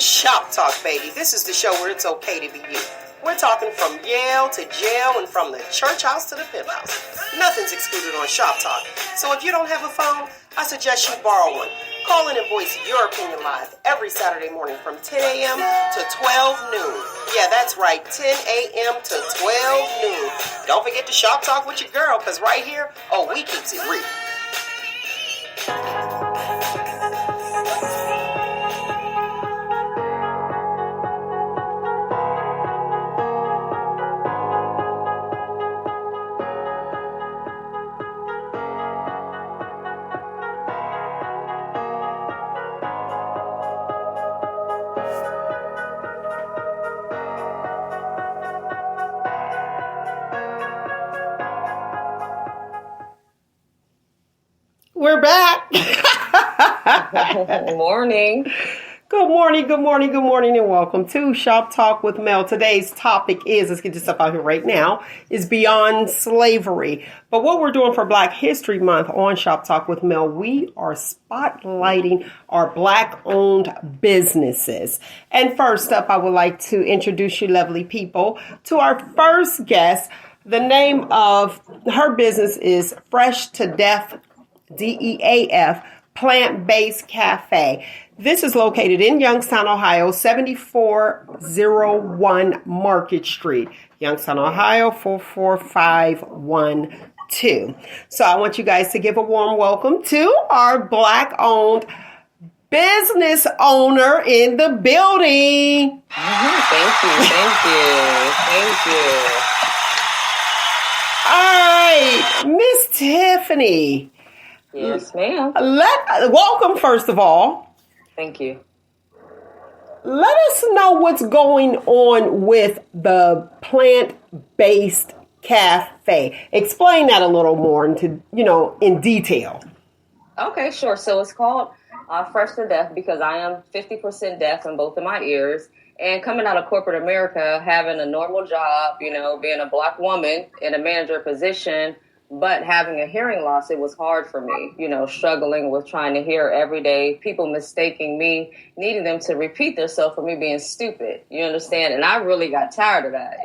is Shop Talk, baby. This is the show where it's okay to be you. We're talking from Yale to jail and from the church house to the penthouse. Nothing's excluded on Shop Talk. So if you don't have a phone, I suggest you borrow one. Call in and voice your opinion live every Saturday morning from 10 a.m. to 12 noon. Yeah, that's right, 10 a.m. to 12 noon. Don't forget to Shop Talk with your girl, because right here, we keeps it real. We're back. Good morning. Good morning, and welcome to Shop Talk with Mel. Today's topic is, let's get this up out here right now, is beyond slavery. But what we're doing for Black History Month on Shop Talk with Mel, we are spotlighting our Black-owned businesses. And first up, I would like to introduce you lovely people to our first guest. The name of her business is Fresh to Death, DEAF, Plant-Based Cafe. This is located in Youngstown, Ohio, 7401 Market Street. Youngstown, Ohio, 44512. So I want you guys to give a warm welcome to our Black-owned business owner in the building. Thank you. All right, Miss Tiffany. Yes, ma'am. Welcome, first of all. Thank you. Let us know what's going on with the plant-based cafe. Explain that a little more in detail. Okay, sure. So it's called Fresh to Death because I am 50% deaf in both of my ears. And coming out of corporate America, having a normal job, being a Black woman in a manager position, but having a hearing loss, it was hard for me, struggling with trying to hear every day, people mistaking me, needing them to repeat themselves for me being stupid, you understand? And I really got tired of that,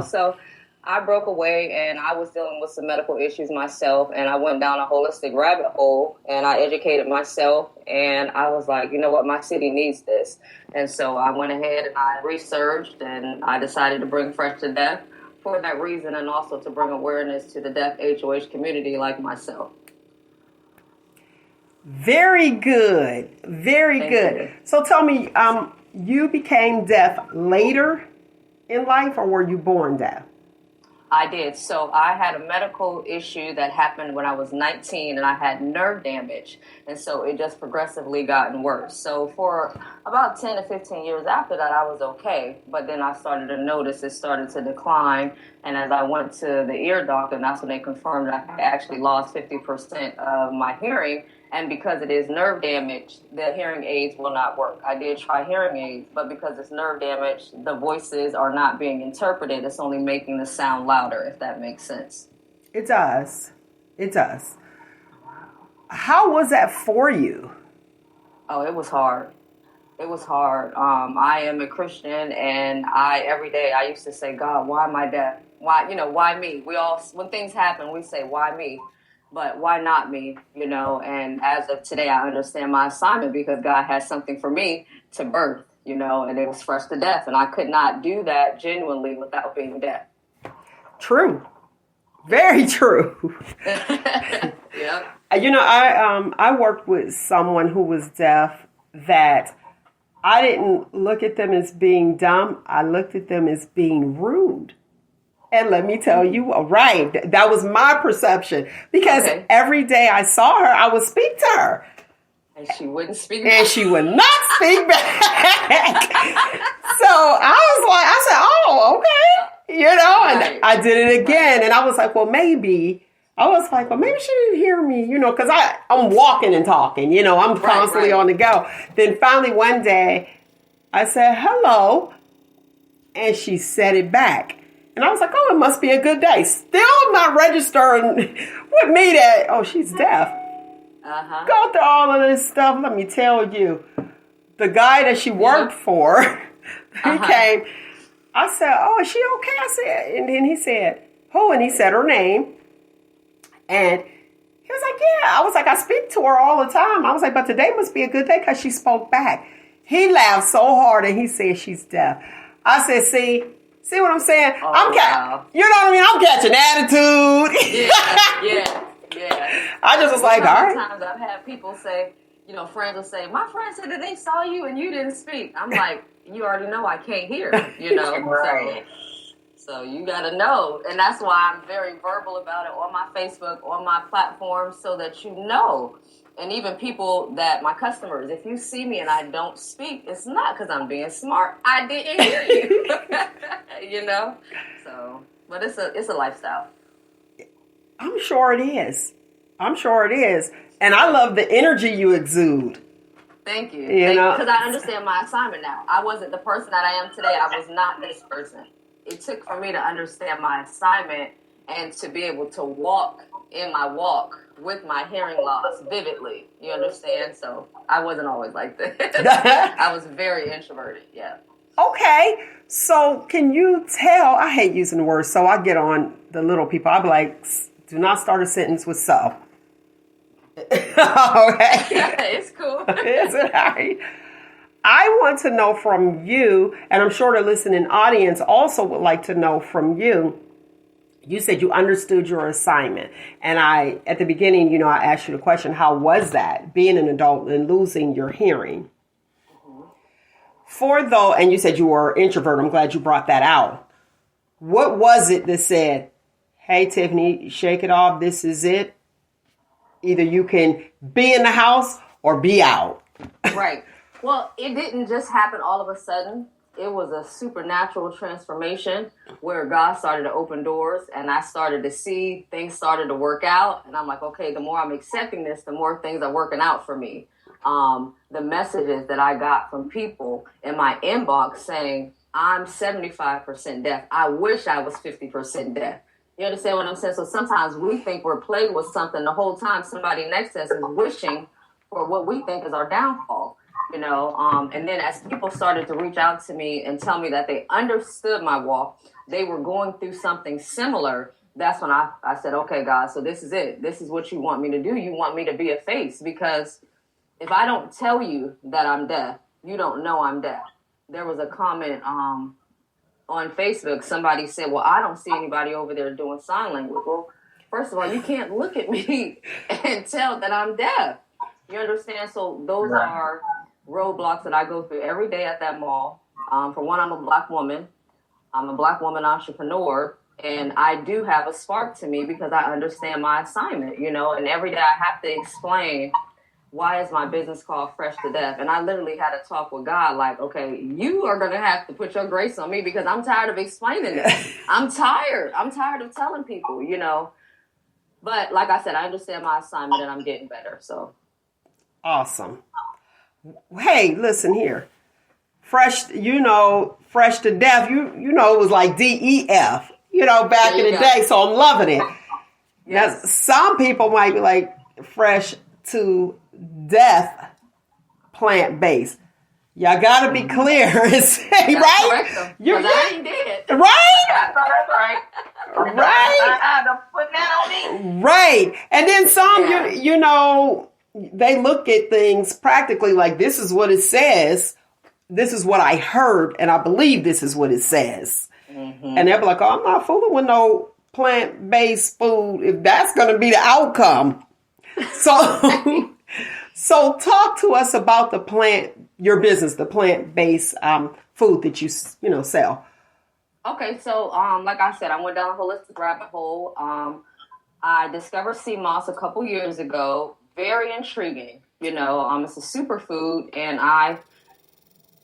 so I broke away and I was dealing with some medical issues myself, and I went down a holistic rabbit hole and I educated myself, and I was like, you know what, my city needs this. And so I went ahead and I researched and I decided to bring Fresh to Death for that reason, and also to bring awareness to the deaf HOH community like myself. Very good. Very good. You. So tell me, you became deaf later in life, or were you born deaf? I did. So I had a medical issue that happened when I was 19, and I had nerve damage. And so it just progressively gotten worse. So for about 10 to 15 years after that, I was okay. But then I started to notice it started to decline. And as I went to the ear doctor, that's when they confirmed that I actually lost 50% of my hearing. And because it is nerve damage, the hearing aids will not work. I did try hearing aids, but because it's nerve damage, the voices are not being interpreted. It's only making the sound louder, if that makes sense. It does. How was that for you? Oh, it was hard. I am a Christian, and every day I used to say, God, why am I deaf? Why me? We all, when things happen, we say, why me? But why not me, And as of today, I understand my assignment because God has something for me to birth, and it was Fresh to Death. And I could not do that genuinely without being deaf. True. Very true. Yeah. I worked with someone who was deaf that I didn't look at them as being dumb. I looked at them as being rude. And let me tell you, right, that was my perception. Because every day I saw her, I would speak to her. And she wouldn't speak back. And she would not speak back. So I said, oh, okay. And I did it again. And I was like, well, maybe she didn't hear me, because I'm walking and talking, I'm constantly on the go. Then finally one day I said, hello. And she said it back. And I was like, oh, it must be a good day. Still not registering with me that, she's deaf. Go through all of this stuff. Let me tell you, the guy that she worked for, he came. I said, "Oh, is she okay?" I said, and then he said, "Who?" And he said her name. And he was like, "Yeah." I was like, "I speak to her all the time." I was like, "But today must be a good day because she spoke back." He laughed so hard and he said she's deaf. I said, "See what I'm saying? You know what I mean? I'm catching attitude." Yeah. I just was like, all right. Sometimes I've had people say, friends will say, "My friend said that they saw you and you didn't speak." I'm like, you already know I can't hear, Right. So you got to know. And that's why I'm very verbal about it on my Facebook, on my platform, so that you know. And even people that, my customers, if you see me and I don't speak, it's not because I'm being smart. I didn't hear you, So, but it's a lifestyle. I'm sure it is. And I love the energy you exude. Thank you. Because I understand my assignment now. I wasn't the person that I am today. I was not this person. It took for me to understand my assignment and to be able to walk in my walk with my hearing loss vividly. You understand? So I wasn't always like that. I was very introverted. Yeah. Okay. So can you tell, I hate using the word so, I get on the little people. I'll be like, do not start a sentence with so. Okay. It's cool. Is it all right? I want to know from you, and I'm sure the listening audience also would like to know from you. You said you understood your assignment. And at the beginning, I asked you the question, how was that being an adult and losing your hearing? Mm-hmm. And you said you were an introvert. I'm glad you brought that out. What was it that said, "Hey, Tiffany, shake it off. This is it. Either you can be in the house or be out"? Right. Well, it didn't just happen all of a sudden. It was a supernatural transformation where God started to open doors and I started to see things started to work out. And I'm like, okay, the more I'm accepting this, the more things are working out for me. The messages that I got from people in my inbox saying, "I'm 75% deaf. I wish I was 50% deaf." You understand what I'm saying? So sometimes we think we're plagued with something the whole time somebody next to us is wishing for what we think is our downfall. And then as people started to reach out to me and tell me that they understood my walk, they were going through something similar. That's when I said, okay, God, so this is it. This is what you want me to do. You want me to be a face, because if I don't tell you that I'm deaf, you don't know I'm deaf. There was a comment on Facebook. Somebody said, "Well, I don't see anybody over there doing sign language." Well, first of all, you can't look at me and tell that I'm deaf. You understand? So those are roadblocks that I go through every day at that mall. For one, I'm a black woman. I'm a black woman entrepreneur, and I do have a spark to me because I understand my assignment, and every day I have to explain, why is my business called Fresh to Death? And I literally had a talk with God like, okay, you are going to have to put your grace on me because I'm tired of explaining this. I'm tired of telling people, But like I said, I understand my assignment and I'm getting better, so. Awesome. Hey, listen here. Fresh to Death, it was like DEF, back in the day. So I'm loving it. Yes. Now, some people might be like Fresh to Death plant-based. Y'all got to be clear and say, right? I ain't dead. Right? That's right. Right. Don't put that on me. Right. And then some, they look at things practically like, this is what it says. This is what I heard, and I believe this is what it says. Mm-hmm. And they'll be like, "Oh, I'm not fooling with no plant-based food if that's going to be the outcome." So, so talk to us about your business, the plant-based food that you sell. Okay, so like I said, I went down a holistic rabbit hole. I discovered sea moss a couple years ago. Very intriguing, it's a superfood, and I,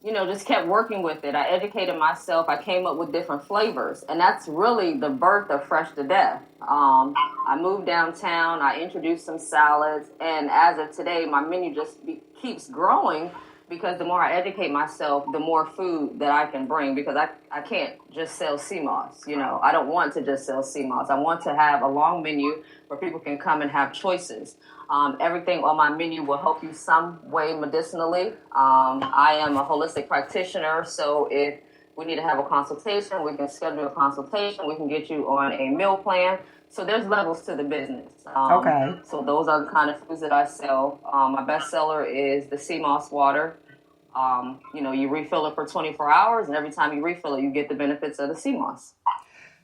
just kept working with it. I educated myself. I came up with different flavors, and that's really the birth of Fresh to Death. I moved downtown. I introduced some salads, and as of today, my menu just keeps growing because the more I educate myself, the more food that I can bring, because I can't just sell sea moss. You know, I don't want to just sell sea moss. I want to have a long menu where people can come and have choices. Everything on my menu will help you some way medicinally. I am a holistic practitioner, so if we need to have a consultation, we can schedule a consultation. We can get you on a meal plan. So there's levels to the business. Okay. So those are the kind of foods that I sell. My best seller is the sea moss water. You know, you refill it for 24 hours, and every time you refill it, you get the benefits of the sea moss.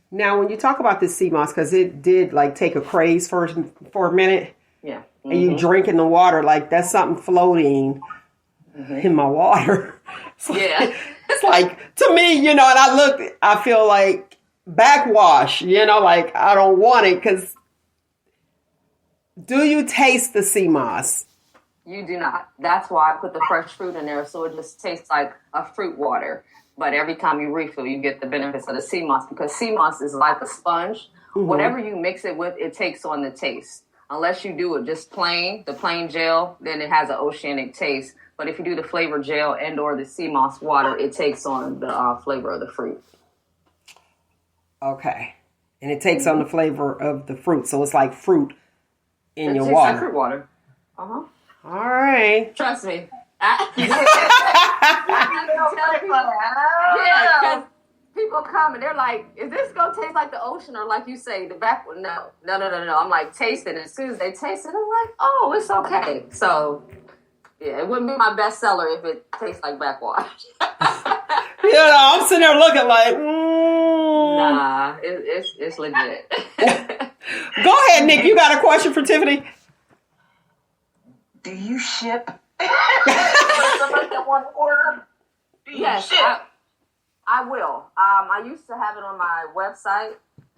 Now, when you talk about this sea moss, because it did like take a craze for a minute. Yeah. Mm-hmm. And you drinking the water, like that's something floating in my water. Yeah. It's like, to me, you know, and I feel like backwash, you know, like I don't want it, because do you taste the sea moss? You do not. That's why I put the fresh fruit in there, so it just tastes like a fruit water. But every time you refill, you get the benefits of the sea moss, because sea moss is like a sponge. Mm-hmm. Whatever you mix it with, it takes on the taste. Unless you do it just plain, the plain gel, then it has an oceanic taste. But if you do the flavor gel and or the sea moss water, it takes on the flavor of the fruit. Okay. And it takes on the flavor of the fruit. So it's like fruit in your water. It tastes water. like fruit water. Uh-huh. All right. Trust me. Yeah, because people come and they're like, is this going to taste like the ocean, or like you say, the back one? No. I'm like, taste it. As soon as they taste it, I'm like, oh, it's okay. So, yeah, it wouldn't be my best seller if it tastes like backwash. You know, I'm sitting there looking like, Nah, it's legit. Go ahead, Nick. You got a question for Tiffany? Do you ship? Somebody that want to order? Do you yes, ship? I will. I used to have it on my website,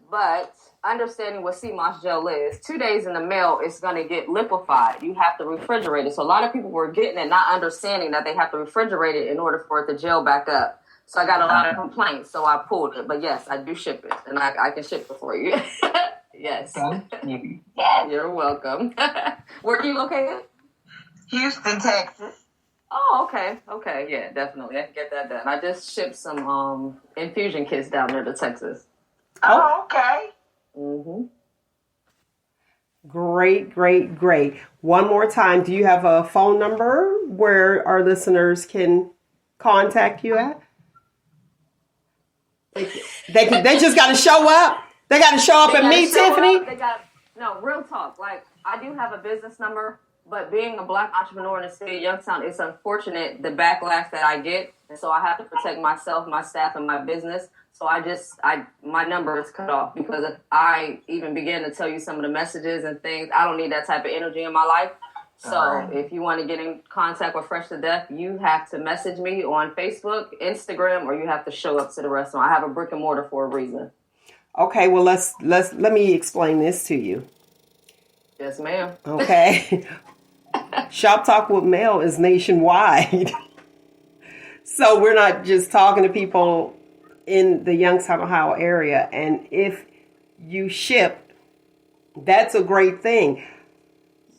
but understanding what sea moss gel is, 2 days in the mail, it's going to get liquefied. You have to refrigerate it. So a lot of people were getting it, not understanding that they have to refrigerate it in order for it to gel back up. So I got a lot of complaints, so I pulled it. But yes, I do ship it, and I can ship it for you. Yes. Yes. You're welcome. Where are you located? Houston, Texas. Oh, okay. Okay, yeah, definitely. I can get that done. I just shipped some infusion kits down there to Texas. Oh, okay. Mm-hmm. Great. One more time, do you have a phone number where our listeners can contact you at? They just got to show up. They got to show up and meet Tiffany. No, real talk. Like, I do have a business number, but being a Black entrepreneur in the city of Youngstown, it's unfortunate the backlash that I get, and so I have to protect myself, my staff, and my business. So my number is cut off, because if I even begin to tell you some of the messages and things, I don't need that type of energy in my life. So if you want to get in contact with Fresh to Death, you have to message me on Facebook, Instagram, or you have to show up to the restaurant. I have a brick and mortar for a reason. Okay, well let me explain this to you. Yes, ma'am. Okay. Shop Talk with Mel is nationwide. So we're not just talking to people in the Youngstown, Ohio area. And if you ship, that's a great thing.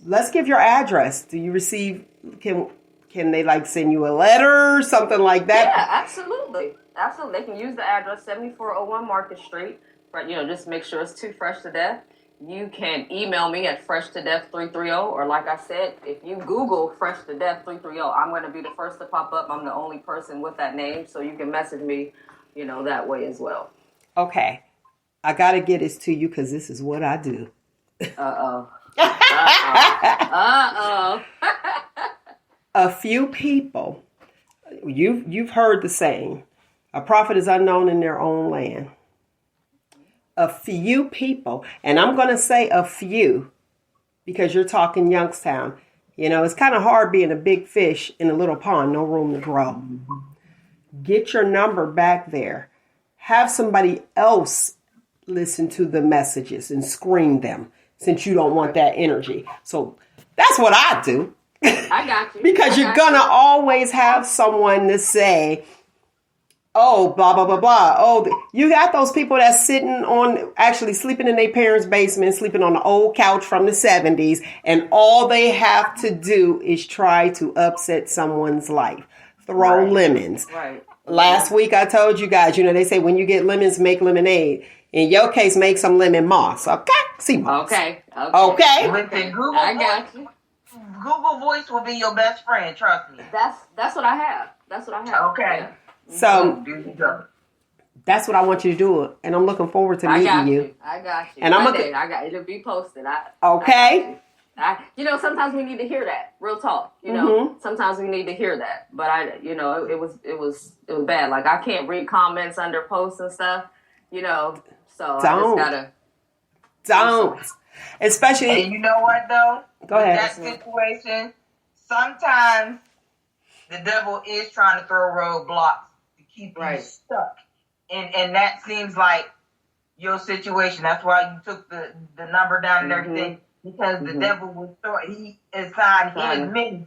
Let's give your address. Do you receive, can they like send you a letter or something like that? Yeah, absolutely. Absolutely. They can use the address 7401 Market Street. Just make sure it's too Fresh to Death. You can email me at freshtodeath330, or like I said, if you Google Fresh to Death 330, I'm going to be the first to pop up. I'm the only person with that name, so you can message me, that way as well. Okay. I got to get this to you, because this is what I do. Uh-oh. Uh-oh. A few people, you've heard the saying, a prophet is unknown in their own land. A few people, and I'm going to say a few, because you're talking Youngstown. It's kind of hard being a big fish in a little pond, no room to grow. Get your number back there. Have somebody else listen to the messages and screen them, since you don't want that energy. So that's what I do. I got you. Because you're going to always have someone to say, Oh, blah, blah, blah, blah. Oh, you got those people that's actually sleeping in their parents' basement, sleeping on an old couch from the 70s, and all they have to do is try to upset someone's life. Throw lemons. Right. Last week I told you guys, they say when you get lemons, make lemonade. In your case, make some lemon moss. Okay? Sea moss. Okay. Listen, I got you. Google Voice will be your best friend. Trust me. That's what I have. Okay. Yeah. So that's what I want you to do, and I'm looking forward to meeting you. I got you. And it'll be posted. Okay. Sometimes we need to hear that. Real talk. Sometimes we need to hear that. But it was bad. Like I can't read comments under posts and stuff. So Don't. I just Don't. Especially. And you know what though? Go ahead. That situation, sometimes the devil is trying to throw roadblocks to keep you stuck. And that seems like your situation. That's why you took the number down and everything. Because the devil he assigned his men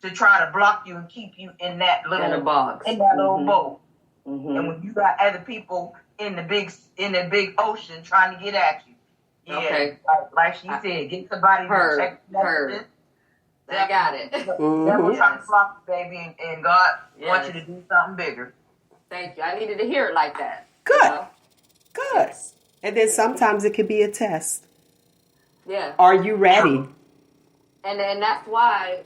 to try to block you and keep you in that little box. In that little boat. And when you got other people in the big ocean trying to get at you. Yeah, okay. Like she said, get somebody to check messages. I got it. Devil trying to block you, baby, and God wants you to do something bigger. Thank you. I needed to hear it like that. Good. Good. And then sometimes it could be a test. Yeah. Are you ready? And that's why,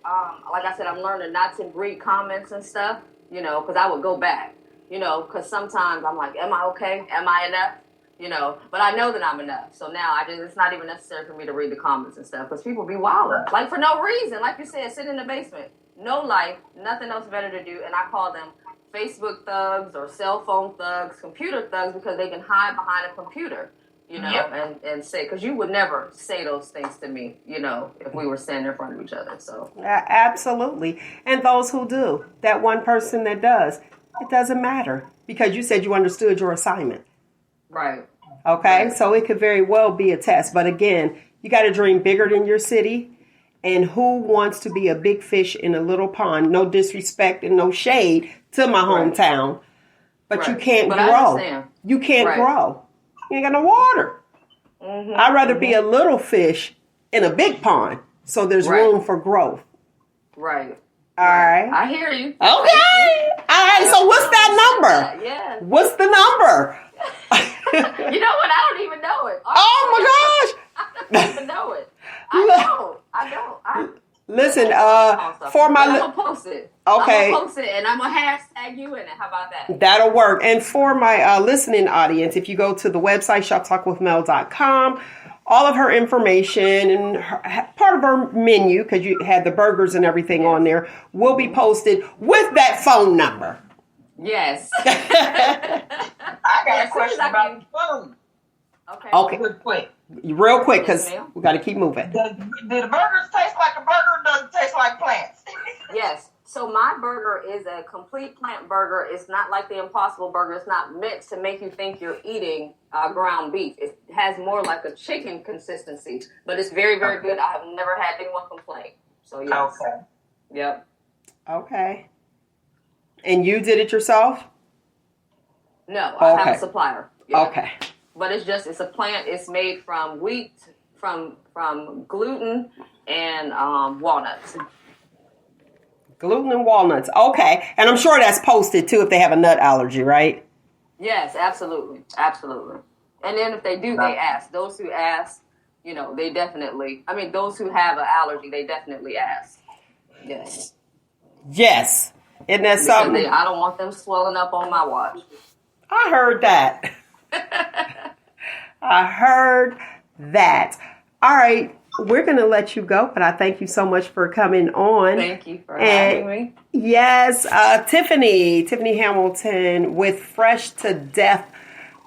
like I said, I'm learning not to read comments and stuff, because I would go back, because sometimes I'm like, am I okay? Am I enough? But I know that I'm enough. So now it's not even necessary for me to read the comments and stuff, because people be wilding, like for no reason. Like you said, sit in the basement, no life, nothing else better to do. And I call them Facebook thugs or cell phone thugs, computer thugs, because they can hide behind a computer. And say, because you would never say those things to me, if we were standing in front of each other. So absolutely. And those who do, that one person that does, it doesn't matter, because you said you understood your assignment. Right. Okay. Right. So it could very well be a test. But again, you got to dream bigger than your city. And who wants to be a big fish in a little pond? No disrespect and no shade to my hometown. But you can't grow. You can't grow. You ain't got no water. I'd rather be a little fish in a big pond, so there's room for growth. Right. All right. I hear you. Okay. All right. So what's that number? Yeah. What's the number? You know what? I don't even know it. Oh my gosh. I don't even know it. I don't. Listen, for my... I'm going to post it. Okay. I'm going to post it, and I'm going to hashtag you in it. How about that? That'll work. And for my listening audience, if you go to the website, shoptalkwithmel.com, all of her information and part of her menu, because you had the burgers and everything on there, will be posted with that phone number. Yes. I got a question about food. Okay. Real quick, because Yes, we got to keep moving. Do the burgers taste like a burger, or does it taste like plants? Yes. So my burger is a complete plant burger. It's not like the Impossible Burger. It's not meant to make you think you're eating ground beef. It has more like a chicken consistency, but it's very, very good. I have never had anyone complain. So yes. Okay. Yep. Okay. And you did it yourself? No, I have a supplier. Yeah. Okay. But it's a plant. It's made from wheat, from gluten and walnuts. Gluten and walnuts. Okay. And I'm sure that's posted too if they have a nut allergy, right? Yes, absolutely. Absolutely. And then if they do, they ask. Those who ask, they definitely, those who have an allergy, they definitely ask. Yes. Yes. Isn't that something? I don't want them swelling up on my watch. I heard that. I heard that. All right. We're going to let you go, but I thank you so much for coming on. Thank you for having me. Yes, Tiffany Hamilton with Fresh to Death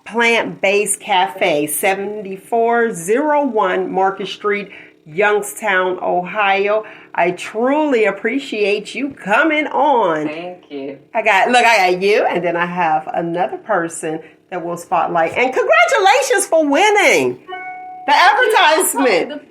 Plant-Based Cafe, 7401 Market Street, Youngstown, Ohio. I truly appreciate you coming on. Thank you. I got you, and then I have another person that will spotlight. And congratulations for winning the advertisement.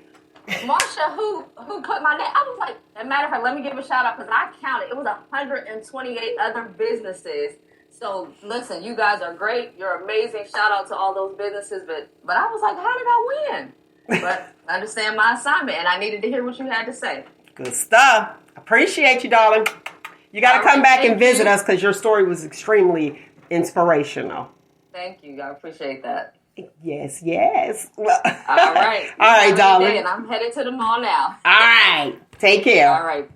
Marsha, who put my name, I was like, as a matter of fact, let me give a shout out because I counted. It was 128 other businesses So listen, you guys are great. You're amazing. Shout out to all those businesses. But I was like, how did I win? But I understand my assignment, and I needed to hear what you had to say. Good stuff. Appreciate you, darling. You got to come back and visit us because your story was extremely inspirational. Thank you. I appreciate that. Yes. Well, all right. All right, darling. And I'm headed to the mall now. All right. Take care. All right.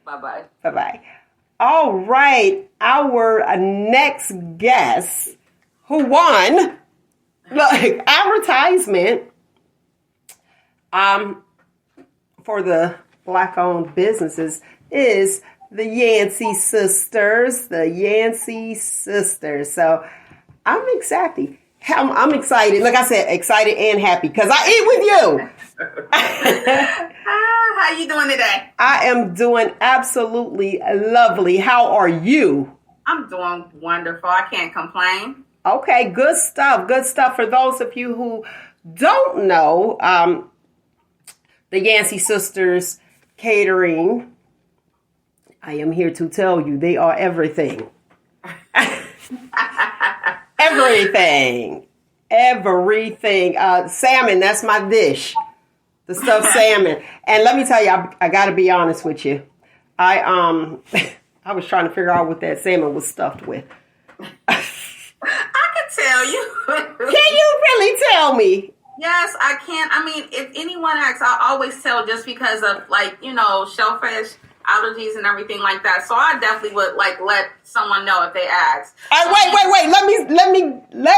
Bye-bye. Bye-bye. All right. Our next guest who won the advertisement for the Black-owned businesses is the Yancey Sisters. The Yancey Sisters. So I'm excited. I'm excited. Like I said, excited and happy because I eat with you. How you doing today? I am doing absolutely lovely. How are you? I'm doing wonderful. I can't complain. Okay, good stuff. Good stuff. For those of you who don't know, the Yancey Sisters Catering, I am here to tell you they are everything. Everything. Salmon, that's my dish. The stuffed salmon. And let me tell you, I got to be honest with you. I was trying to figure out what that salmon was stuffed with. I can tell you. Can you really tell me? Yes, I can. I mean, if anyone asks, I always tell just because of shellfish allergies and everything like that. So I definitely would let someone know if they ask. All right, wait. Let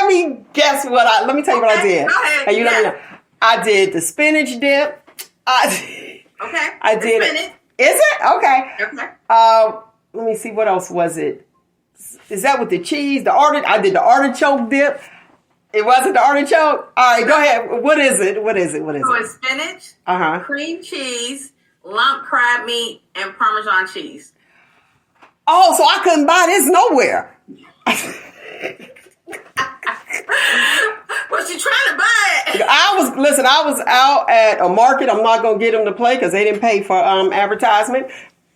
me guess let me tell you what I did. Go ahead. And you let me know. I did the spinach dip. Okay. I did spinach. Is it? Okay. Okay. Let me see. What else was it? Is that with the cheese? I did the artichoke dip. It wasn't the artichoke? All right, go ahead. What is it? So it's spinach, cream cheese, lump crab meat, and Parmesan cheese. Oh, so I couldn't buy this nowhere. Was you trying to buy it? I was out at a market. I'm not going to get them to play because they didn't pay for advertisement.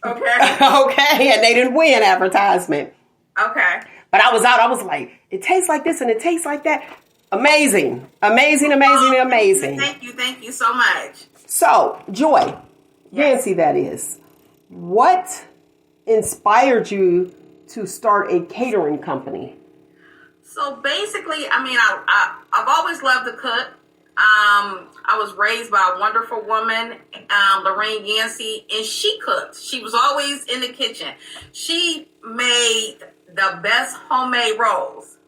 Okay. Okay, and they didn't win advertisement. Okay. But I was out. I was like, it tastes like this and it tastes like that. Amazing. Thank you so much. So, Joy, Yancey, that is. What inspired you to start a catering company? So basically, I mean, I've always loved to cook. I was raised by a wonderful woman, Lorraine Yancey, and she cooked. She was always in the kitchen. She made the best homemade rolls.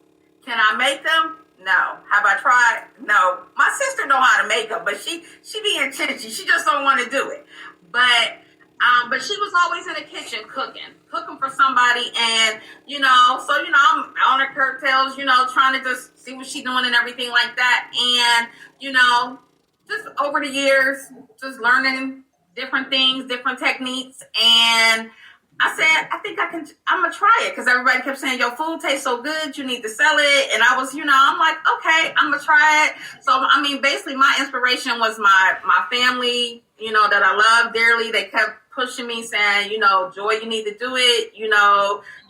Can I make them? No. Have I tried? No. My sister know how to make them, but she being chintzy. She just don't want to do it. But she was always in the kitchen cooking for somebody, and I'm on her curtails, trying to just see what she's doing and everything like that, and just over the years, just learning different things, different techniques, and I said, I'm gonna try it because everybody kept saying your food tastes so good, you need to sell it, and I was, I'm like, okay, I'm gonna try it. So I mean, basically, my inspiration was my family, that I love dearly. They kept pushing me, saying, Joy, you need to do it. You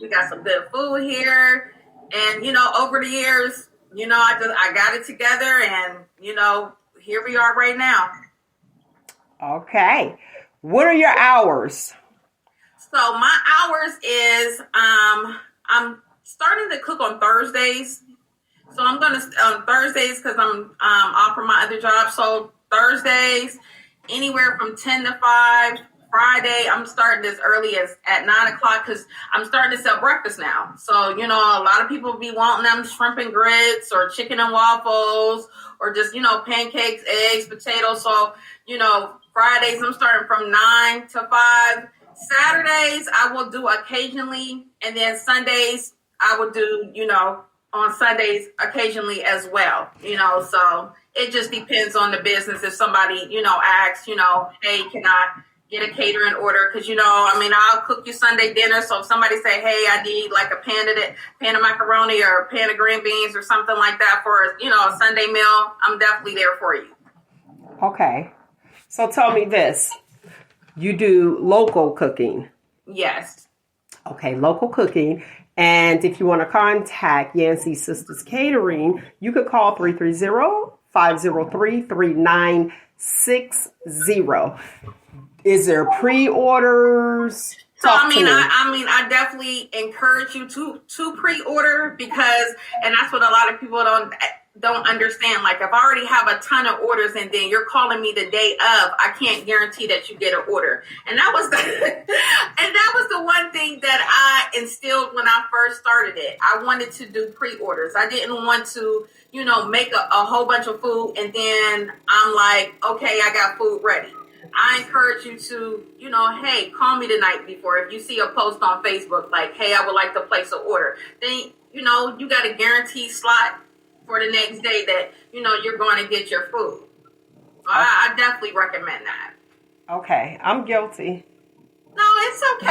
got some good food here. And, over the years, I got it together and, here we are right now. Okay. What are your hours? So my hours is, I'm starting to cook on Thursdays. So I'm going to, on Thursdays, because I'm off from my other job. So Thursdays, anywhere from 10 to 5. Friday, I'm starting as early as at 9 o'clock because I'm starting to sell breakfast now. So, a lot of people be wanting them shrimp and grits or chicken and waffles or just, pancakes, eggs, potatoes. So, Fridays, I'm starting from 9 to 5. Saturdays, I will do occasionally. And then Sundays, I will do, on Sundays occasionally as well. So it just depends on the business. If somebody, asks, hey, can I get a catering order? Because, I'll cook you Sunday dinner. So if somebody say, hey, I need like a pan of macaroni or a pan of green beans or something like that for, a Sunday meal, I'm definitely there for you. Okay. So tell me this. You do local cooking? Yes. Okay, local cooking. And if you want to contact Yancey Sisters Catering, you could call 330-503-3960. Is there pre-orders? I definitely encourage you to pre-order because, and that's what a lot of people don't understand. Like, if I already have a ton of orders and then you're calling me the day of, I can't guarantee that you get an order. And that was the one thing that I instilled when I first started it. I wanted to do pre-orders. I didn't want to, make a whole bunch of food and then I'm like, okay, I got food ready. I encourage you to, hey, call me the night before. If you see a post on Facebook like, hey, I would like to place an order, then, you got a guaranteed slot for the next day that, you're going to get your food. So I definitely recommend that. Okay. I'm guilty. No, it's okay.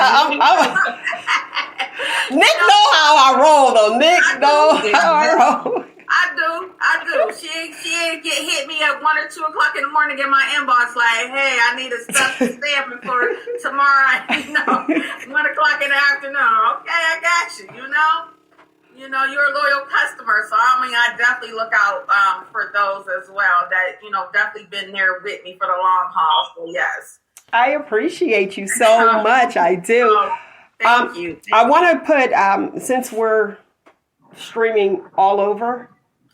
Nick know how I roll, though. Nick know how I roll. I do. She get hit me at 1 or 2 o'clock in the morning in my inbox like, hey, I need a stuffed salmon for tomorrow, 1 o'clock in the afternoon. Okay, I got you, you're a loyal customer. So, I definitely look out for those as well that, definitely been there with me for the long haul. So, yes. I appreciate you so much. I do. Thank you. I want to put, since we're streaming all over,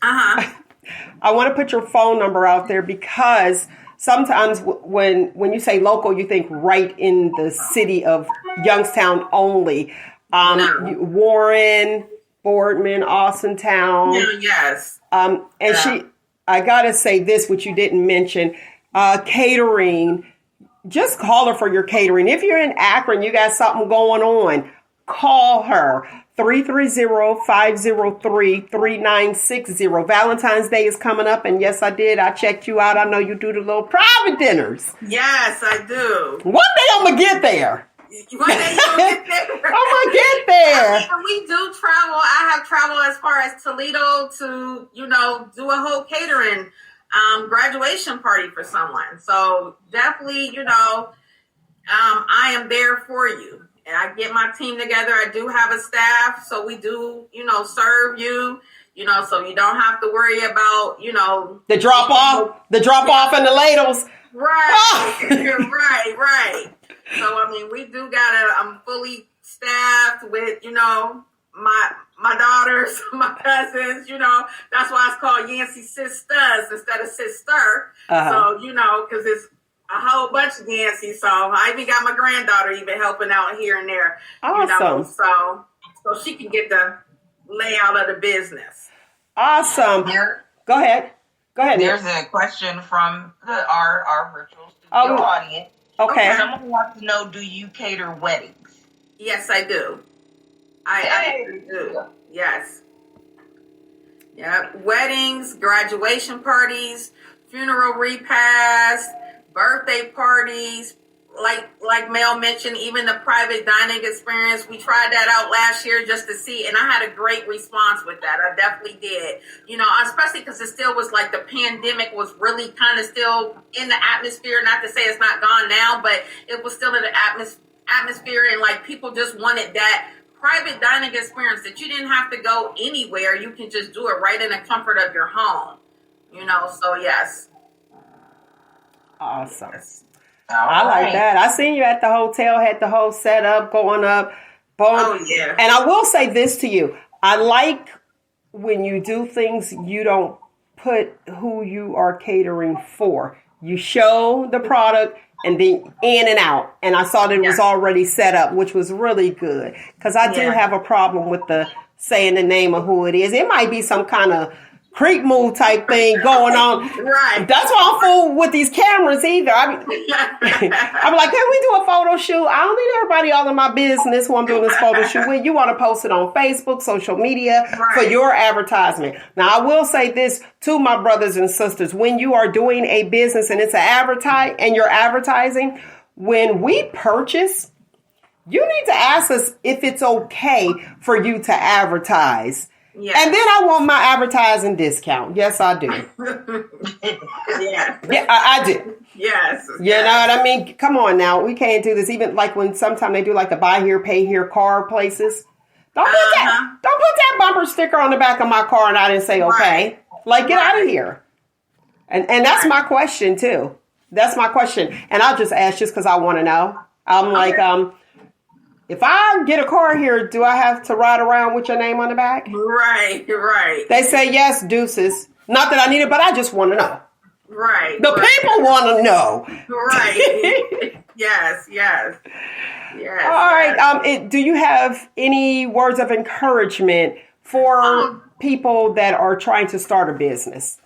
I want to put your phone number out there because sometimes when you say local, you think right in the city of Youngstown only. No. Warren, Boardman, Austintown. Yes. I got to say this, which you didn't mention, catering. Just call her for your catering. If you're in Akron, you got something going on, call her. 330-503-3960. Valentine's Day is coming up, and yes, I did. I checked you out. I know you do the little private dinners. Yes, I do. One day I'm going to get there. One day you'll get there. I'm going to get there. We do travel. I have traveled as far as Toledo to, do a whole catering graduation party for someone. So definitely, I am there for you. And I get my team together. I do have a staff, so we do, serve you, so you don't have to worry about, the drop off and the ladles. Right, right. So, we do I'm fully staffed with, my daughters, my cousins, that's why it's called Yancey Sisters instead of sister. So, because it's a whole bunch of Yancey, so I even got my granddaughter even helping out here and there. Awesome. So she can get the layout of the business. Awesome. Go ahead. There's a question from our virtual studio audience. Okay. Someone wants to know, do you cater weddings? Yes, I do. I do. Yes. Yeah. Weddings, graduation parties, funeral repasts, birthday parties, like Mel mentioned, even the private dining experience. We tried that out last year just to see, and I had a great response with that. I definitely did. Especially because it still was like the pandemic was really kind of still in the atmosphere. Not to say it's not gone now, but it was still in the atmosphere, and like people just wanted that private dining experience that you didn't have to go anywhere. You can just do it right in the comfort of your home. So yes. Awesome. I like that. I seen you at the hotel, had the whole setup going up. Boom. Oh, yeah. And I will say this to you. I like when you do things, you don't put who you are catering for. You show the product and then in and out. And I saw that it was already set up, which was really good. Because I do have a problem with saying the name of who it is. It might be some kind of creep move type thing going on. Right. That's why I'm fool with these cameras either. I'm like, can we do a photo shoot? I don't need everybody all in my business who I'm doing this photo shoot with. You want to post it on Facebook, social media for your advertisement. Now, I will say this to my brothers and sisters. When you are doing a business and it's and you're advertising, when we purchase, you need to ask us if it's okay for you to advertise. Yes. And then I want my advertising discount. Yes, I do. Yeah, I do. Yes. You know what I mean? Come on now. We can't do this. Even like when sometimes they do like the buy here, pay here car places. Don't put that bumper sticker on the back of my car and I didn't say okay. Right. Like, get out of here. And that's my question too. That's my question. And I'll just ask just because I want to know. I'm like, if I get a car here, do I have to ride around with your name on the back? Right, right. They say yes, deuces. Not that I need it, but I just want to know. Right. The people want to know. Right. Yes. All right. Do you have any words of encouragement for people that are trying to start a business?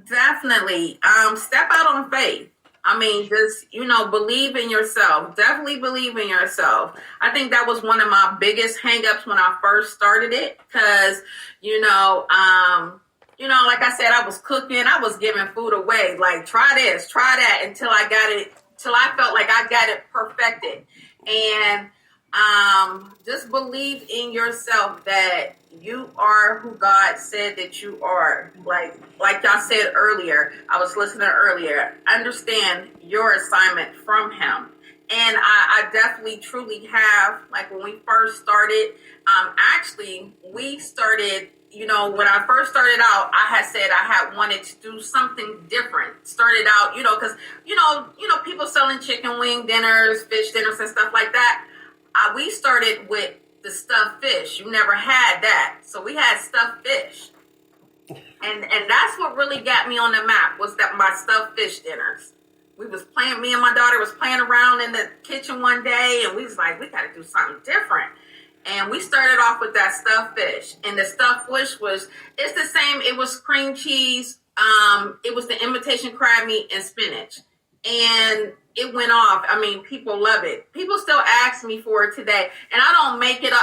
Definitely. Step out on faith. I mean, just, believe in yourself. Definitely believe in yourself. I think that was one of my biggest hangups when I first started it. Because, like I said, I was cooking. I was giving food away. Like, try this, try that, until I felt like I got it perfected. And just believe in yourself that you are who God said that you are. Like y'all said earlier, I was listening earlier, understand your assignment from him. And I definitely truly have, like when we first started, we started, when I first started out, I had said I had wanted to do something different. Started out, because, people selling chicken wing dinners, fish dinners and stuff like that. We started with the stuffed fish. You never had that. So we had stuffed fish. And that's what really got me on the map was that my stuffed fish dinners. Me and my daughter was playing around in the kitchen one day and we was like, we got to do something different. And we started off with that stuffed fish. And the stuffed fish it's the same. It was cream cheese. It was the imitation crab meat and spinach. And it went off. I mean, people love it. People still ask me for it today. And I don't make it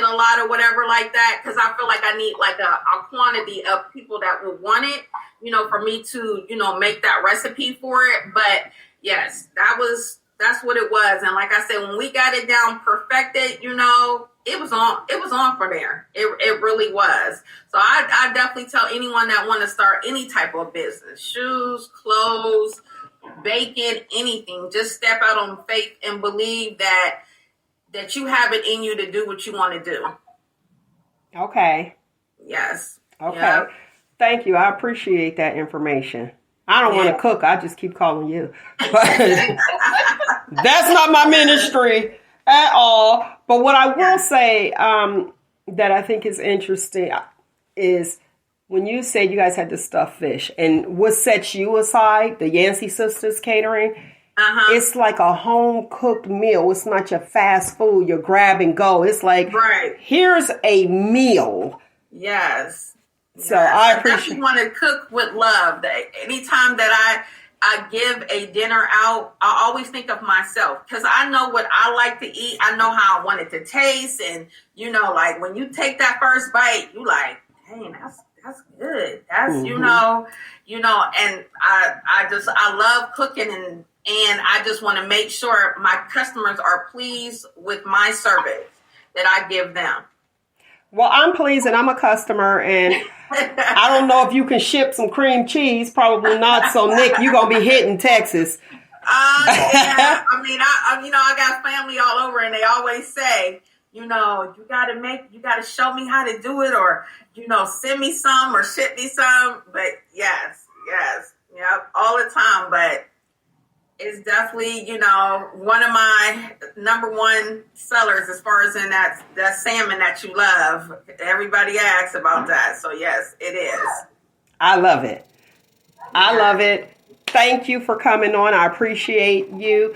a lot or whatever like that because I feel like I need like a quantity of people that will want it, for me to, make that recipe for it. But yes, that's what it was. And like I said, when we got it down perfected, it was on from there. It really was. So I definitely tell anyone that want to start any type of business, shoes, clothes, bacon, anything, just step out on faith and believe that you have it in you to do what you want to do. Okay. Yes. Okay. Yep. Thank you. I appreciate that information. I don't want to cook. I just keep calling you. But that's not my ministry at all. But what I will say that I think is interesting is when you say you guys had to stuff fish, and what sets you aside, the Yancey Sisters Catering, it's like a home-cooked meal. It's not your fast food, your grab and go. It's like, here's a meal. Yes. So I appreciate. I definitely want to cook with love. Anytime that I give a dinner out, I always think of myself because I know what I like to eat. I know how I want it to taste. And, like when you take that first bite, you like, dang, that's good. That's, and I love cooking and I just want to make sure my customers are pleased with my service that I give them. Well, I'm pleased and I'm a customer and I don't know if you can ship some cream cheese. Probably not. So Nick, you're going to be hitting Texas. Yeah. I mean, I got family all over and they always say, you got to show me how to do it or, send me some or ship me some. But yes, yep, all the time. But it's definitely, one of my number one sellers as far as in that salmon that you love. Everybody asks about that. So yes, it is. I love it. I love it. Thank you for coming on. I appreciate you.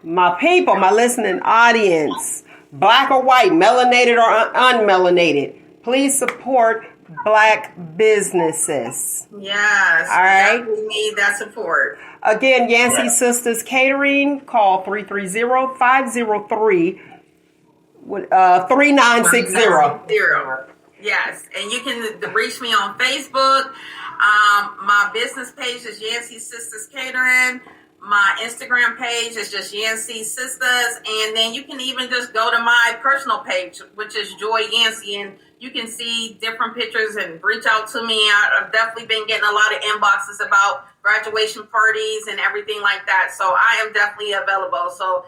My people, my listening audience, black or white, melanated or unmelanated, please support Black businesses. Yes. All right. We need that support. Again, Yancey Sisters Catering. Call 330-503-3960. Yes. And you can reach me on Facebook. My business page is Yancey Sisters Catering. My Instagram page is just Yancey Sisters. And then you can even just go to my personal page, which is Joy Yancey. And you can see different pictures and reach out to me. I've definitely been getting a lot of inboxes about graduation parties and everything like that. So I am definitely available. So,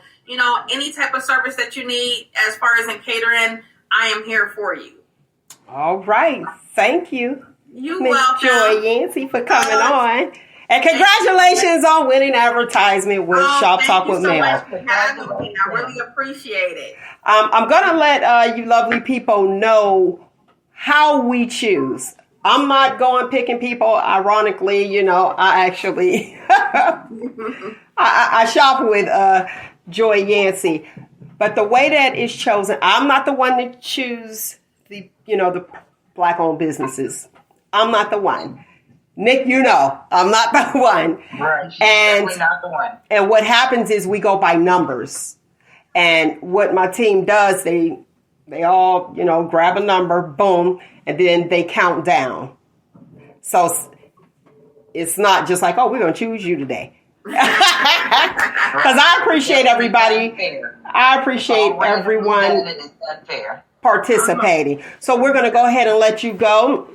any type of service that you need as far as in catering, I am here for you. All right. Thank you, You Miss welcome. Joy Yancey, for coming on. And congratulations on winning advertisement with Shop Talk with Mel. Thank you so much for having me. I really appreciate it. I'm going to let you lovely people know how we choose. I'm not going picking people. Ironically, you know, I actually I shop with Joy Yancey. But the way that it's chosen, I'm not the one to choose the Black-owned businesses. I'm not the one. Nick, you know, I'm not the one. Right. She's definitely not the one. And what happens is we go by numbers. And what my team does, they all, grab a number, boom, and then they count down. So it's not just like, oh, we're going to choose you today. Because I appreciate everybody. I appreciate everyone participating. So we're going to go ahead and let you go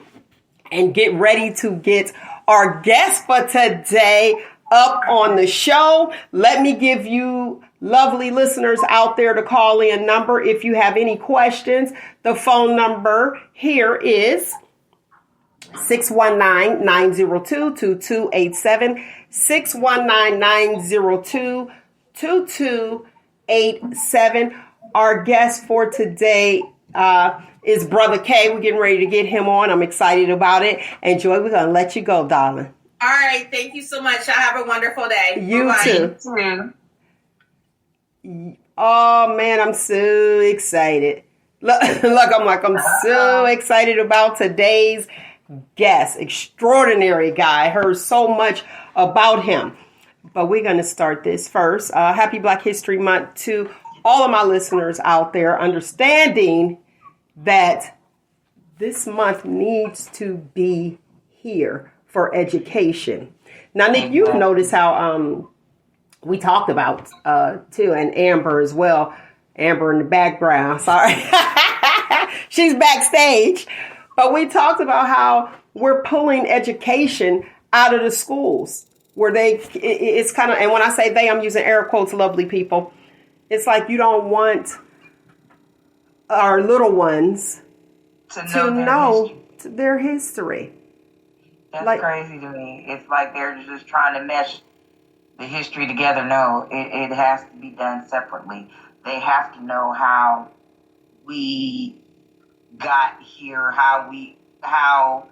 and get ready to get our guest for today up on the show. Let me give you lovely listeners out there to call in number if you have any questions. The phone number here is 619-902-2287, 619-902-2287. Our guest for today is Brother K. We're getting ready to get him on. I'm excited about it. And Joy, we're going to let you go, darling. All right. Thank you so much. Y'all have a wonderful day. You Bye-bye. too. Oh, man, I'm so excited. Look, I'm so excited about today's guest. Extraordinary guy. Heard so much about him. But we're going to start this first. Happy Black History Month to all of my listeners out there, understanding that this month needs to be here for education. Now, Nick, you've noticed how we talked about too, and Amber as well. Amber in the background. Sorry, she's backstage. But we talked about how we're pulling education out of the schools where it's kind of, and when I say they, I'm using air quotes, lovely people. It's like you don't want our little ones to know their history. That's crazy to me. It's like they're just trying to mesh the history together. No, it has to be done separately. They have to know how we got here, how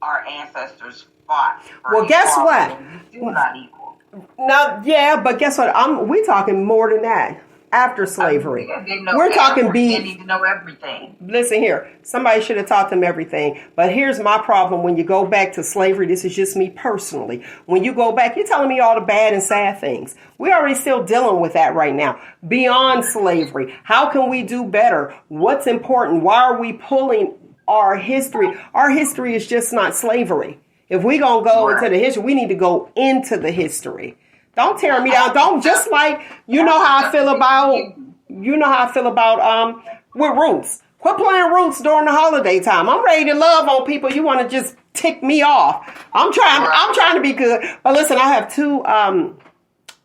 our ancestors fought. Well, guess what? We're still not equal. No, yeah, but guess what? We're talking more than that. After slavery, we're talking They need to know everything. Listen here, somebody should have taught them everything. But here's my problem: when you go back to slavery, this is just me personally. When you go back, you're telling me all the bad and sad things. We're already still dealing with that right now. Beyond slavery, how can we do better? What's important? Why are we pulling our history? Our history is just not slavery. If we're going to go into the history, we need to go into the history. Don't tear me down. Don't, just like, you know how I feel about with Roots. Quit playing Roots during the holiday time. I'm ready to love on people. You want to just tick me off. I'm trying to be good. But listen, I have two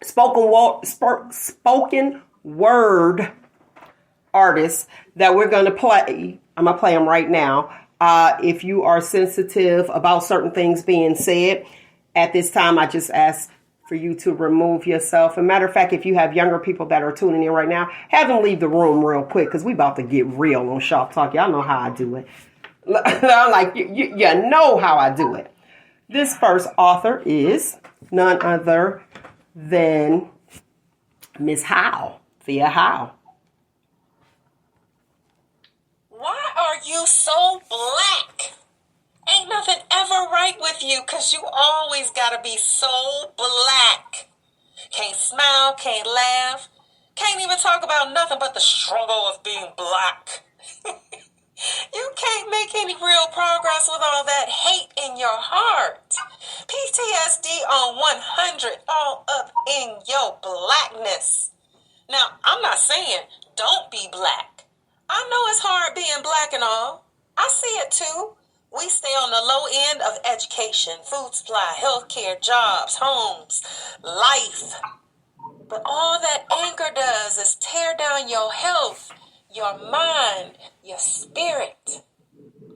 spoken word artists that we're going to play. I'm going to play them right now. If you are sensitive about certain things being said at this time, I just ask for you to remove yourself. As a matter of fact, if you have younger people that are tuning in right now, have them leave the room real quick because we about to get real on Shop Talk. Y'all know how I do it. I'm like, you know how I do it. This first author is none other than Miss Howe, Thea Howe. Why are you so black? Ain't nothing ever right with you because you always got to be so black. Can't smile, can't laugh, can't even talk about nothing but the struggle of being black. You can't make any real progress with all that hate in your heart. PTSD on 100 all up in your blackness. Now, I'm not saying don't be black. I know it's hard being black and all. I see it too. We stay on the low end of education, food supply, healthcare, jobs, homes, life. But all that anger does is tear down your health, your mind, your spirit.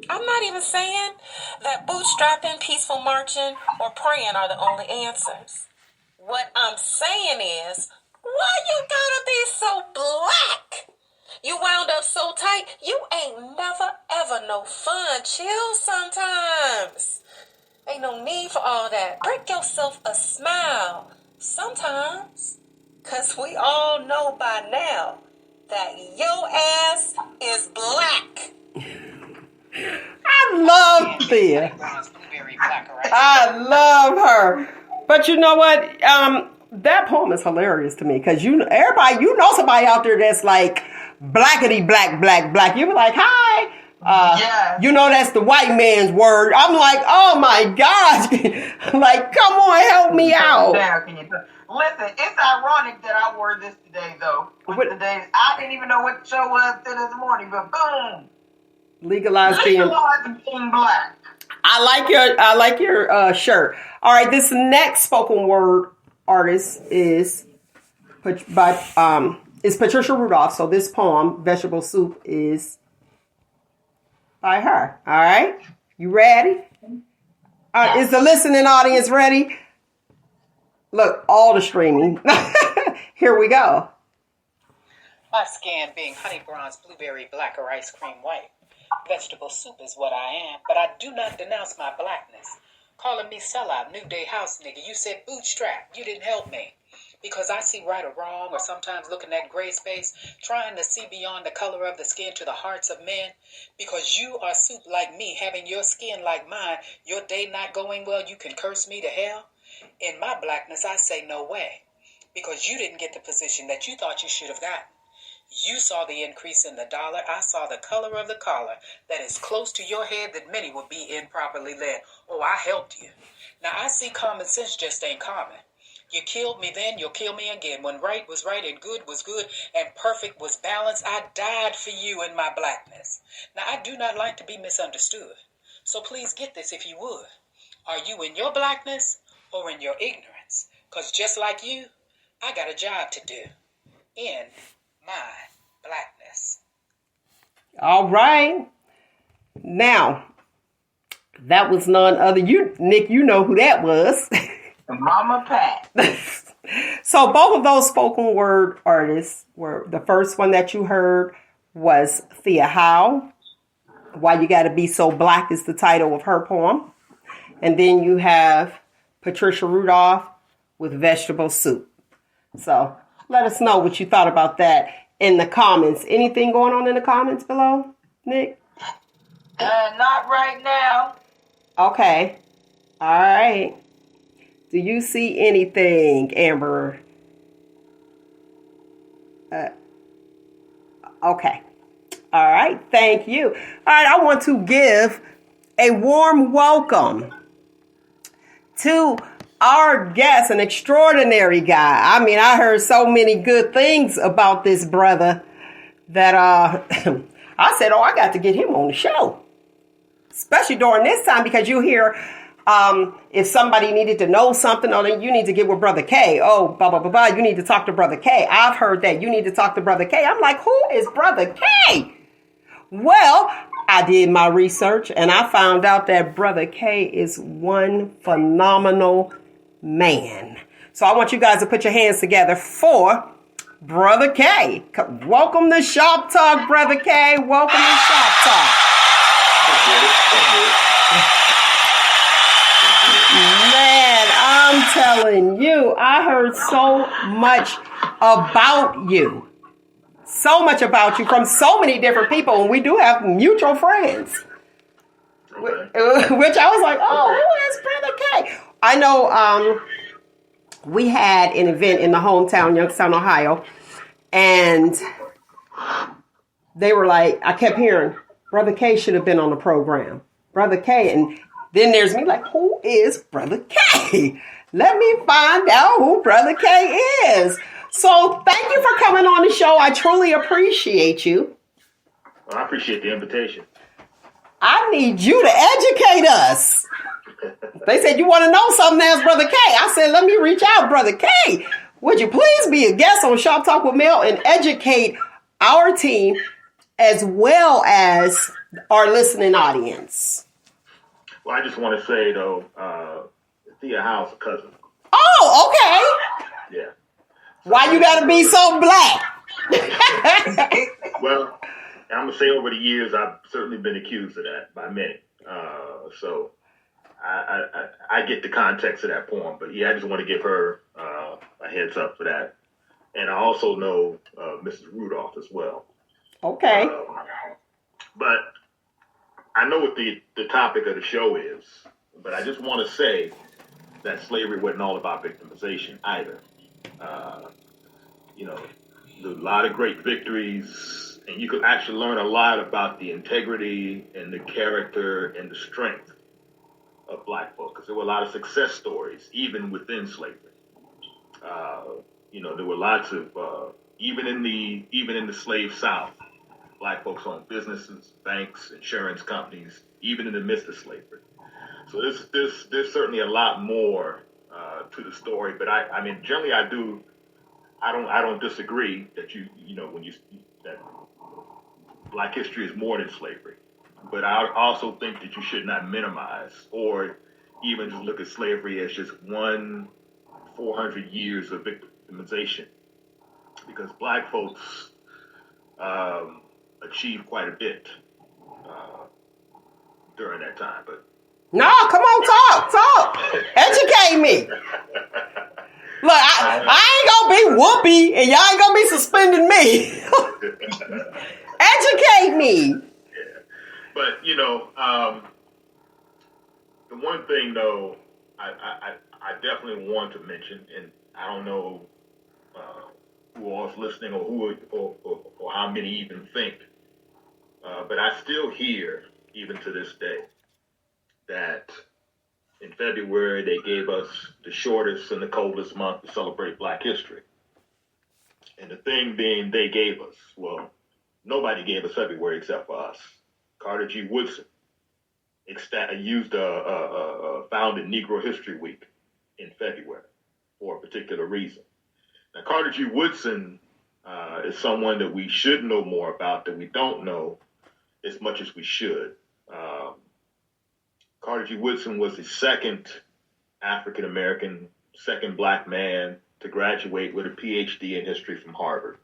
I'm not even saying that bootstrapping, peaceful marching, or praying are the only answers. What I'm saying is, why you gotta be so black? You wound up so tight, you ain't never ever no fun. Chill sometimes. Ain't no need for all that. Break yourself a smile sometimes. Cause we all know by now that your ass is black. I love Thea. I love her. But you know what? That poem is hilarious to me because everybody, somebody out there that's like blackity black, black, black. You be like, hi. Yeah. You know that's the white man's word. I'm like, oh my gosh. Like, come on, help me out. Listen, it's ironic that I wore this today, though. I didn't even know what the show was till this morning, but boom. Legalize being black. I like your shirt. All right, this next spoken word artist is Patricia Rudolph. So this poem, Vegetable Soup, is by her. All right, you ready? Is the listening audience ready? Look, all the streaming. Here we go. My skin being honey bronze, blueberry, black, or ice cream white. Vegetable soup is what I am, but I do not denounce my blackness. Calling me sellout, new day house nigga. You said bootstrap. You didn't help me. Because I see right or wrong, or sometimes looking at gray space, trying to see beyond the color of the skin to the hearts of men. Because you are soup like me, having your skin like mine, your day not going well, you can curse me to hell. In my blackness, I say no way. Because you didn't get the position that you thought you should have gotten. You saw the increase in the dollar. I saw the color of the collar that is close to your head that many would be improperly led. Oh, I helped you. Now, I see common sense just ain't common. You killed me then, you'll kill me again. When right was right and good was good and perfect was balanced, I died for you in my blackness. Now, I do not like to be misunderstood. So please get this if you would. Are you in your blackness or in your ignorance? Because just like you, I got a job to do in my blackness. All right. Now, that was none other. Nick, you know who that was. Mama Pat. So both of those spoken word artists were, the first one that you heard was Thea Howe. Why You Gotta Be So Black is the title of her poem. And then you have Patricia Rudolph with Vegetable Soup. So let us know what you thought about that in the comments. Anything going on in the comments below, Nick? Not right now. Okay. All right. Do you see anything, Amber? Okay. All right. Thank you. All right. I want to give a warm welcome to our guest, an extraordinary guy. I mean, I heard so many good things about this brother that I said, I got to get him on the show. Especially during this time, because you hear if somebody needed to know something, or then you need to get with Brother K. Oh, blah, blah, blah, blah. You need to talk to Brother K. I've heard that. You need to talk to Brother K. I'm like, who is Brother K? Well, I did my research and I found out that Brother K is one phenomenal man. So I want you guys to put your hands together for Brother K. Welcome to Shop Talk, Brother K. Welcome to Shop Talk. Man, I'm telling you, I heard so much about you. So much about you from so many different people. And we do have mutual friends. Which I was like, oh, who is Brother K? I know we had an event in the hometown, Youngstown, Ohio. And they were like, I kept hearing, Brother K should have been on the program. Brother K. And then there's me like, who is Brother K? Let me find out who Brother K is. So thank you for coming on the show. I truly appreciate you. Well, I appreciate the invitation. I need you to educate us. They said, you want to know something, ask Brother K. I said, let me reach out, Brother K. Would you please be a guest on Shop Talk with Mel and educate our team as well as our listening audience? Well, I just want to say, though, Thea Howe's a cousin. Oh, okay. Yeah. Why you gotta be so black? Well, I'm going to say over the years, I've certainly been accused of that by many. So I get the context of that poem. But yeah, I just want to give her a heads up for that. And I also know Mrs. Rudolph as well. Okay. But I know what the topic of the show is. But I just want to say that slavery wasn't all about victimization either. There's a lot of great victories, and you could actually learn a lot about the integrity and the character and the strength of black folk, because there were a lot of success stories even within slavery. There were lots of even in the slave South, black folks owned businesses, banks, insurance companies, even in the midst of slavery. So there's certainly a lot more to the story, but I mean generally I don't disagree that that black history is more than slavery. But I also think that you should not minimize or even just look at slavery as just 400 years of victimization, because black folks achieved quite a bit during that time. But no, come on, talk. Educate me. Look, I ain't gonna be whoopee, and y'all ain't gonna be suspending me. Educate me. Yeah. But the one thing though, I definitely want to mention, and I don't know who all is listening or how many even think, but I still hear even to this day that in February, they gave us the shortest and the coldest month to celebrate Black history. And the thing being they gave us, well, nobody gave us February except for us. Carter G. Woodson founded Negro History Week in February for a particular reason. Now, Carter G. Woodson is someone that we should know more about that we don't know as much as we should. Carter G. Woodson was the second African-American, second black man to graduate with a PhD in history from Harvard.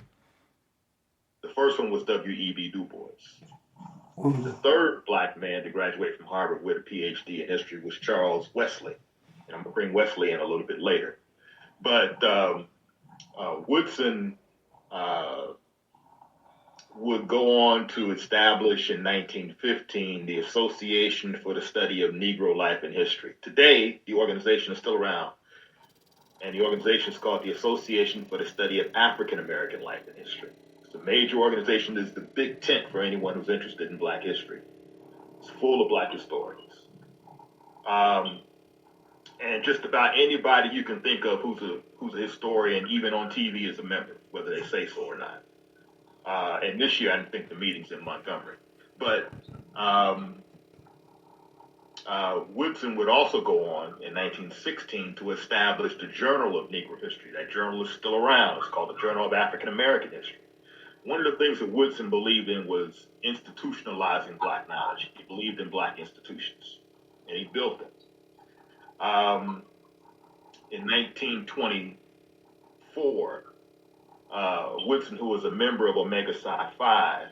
The first one was W.E.B. Du Bois. The third black man to graduate from Harvard with a PhD in history was Charles Wesley. And I'm going to bring Wesley in a little bit later. But Woodson would go on to establish in 1915 the Association for the Study of Negro Life and History. Today, the organization is still around, and the organization is called the Association for the Study of African American Life and History. It's a major organization. It's the big tent for anyone who's interested in black history. It's full of black historians. And just about anybody you can think of who's a historian, even on TV, is a member, whether they say so or not. And this year, I didn't think the meeting's in Montgomery. But Woodson would also go on in 1916 to establish the Journal of Negro History. That journal is still around. It's called the Journal of African American History. One of the things that Woodson believed in was institutionalizing black knowledge. He believed in black institutions, and he built them. In 1924, Woodson, who was a member of Omega Psi Phi,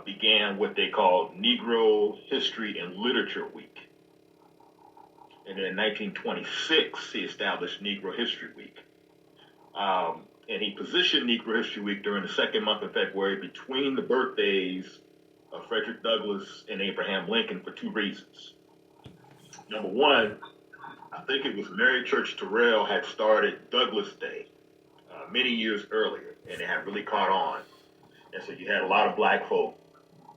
began what they called Negro History and Literature Week. And then in 1926, he established Negro History Week. And he positioned Negro History Week during the second month of February between the birthdays of Frederick Douglass and Abraham Lincoln for two reasons. Number one, I think it was Mary Church Terrell had started Douglass Day many years earlier, and it had really caught on. And so you had a lot of black folk.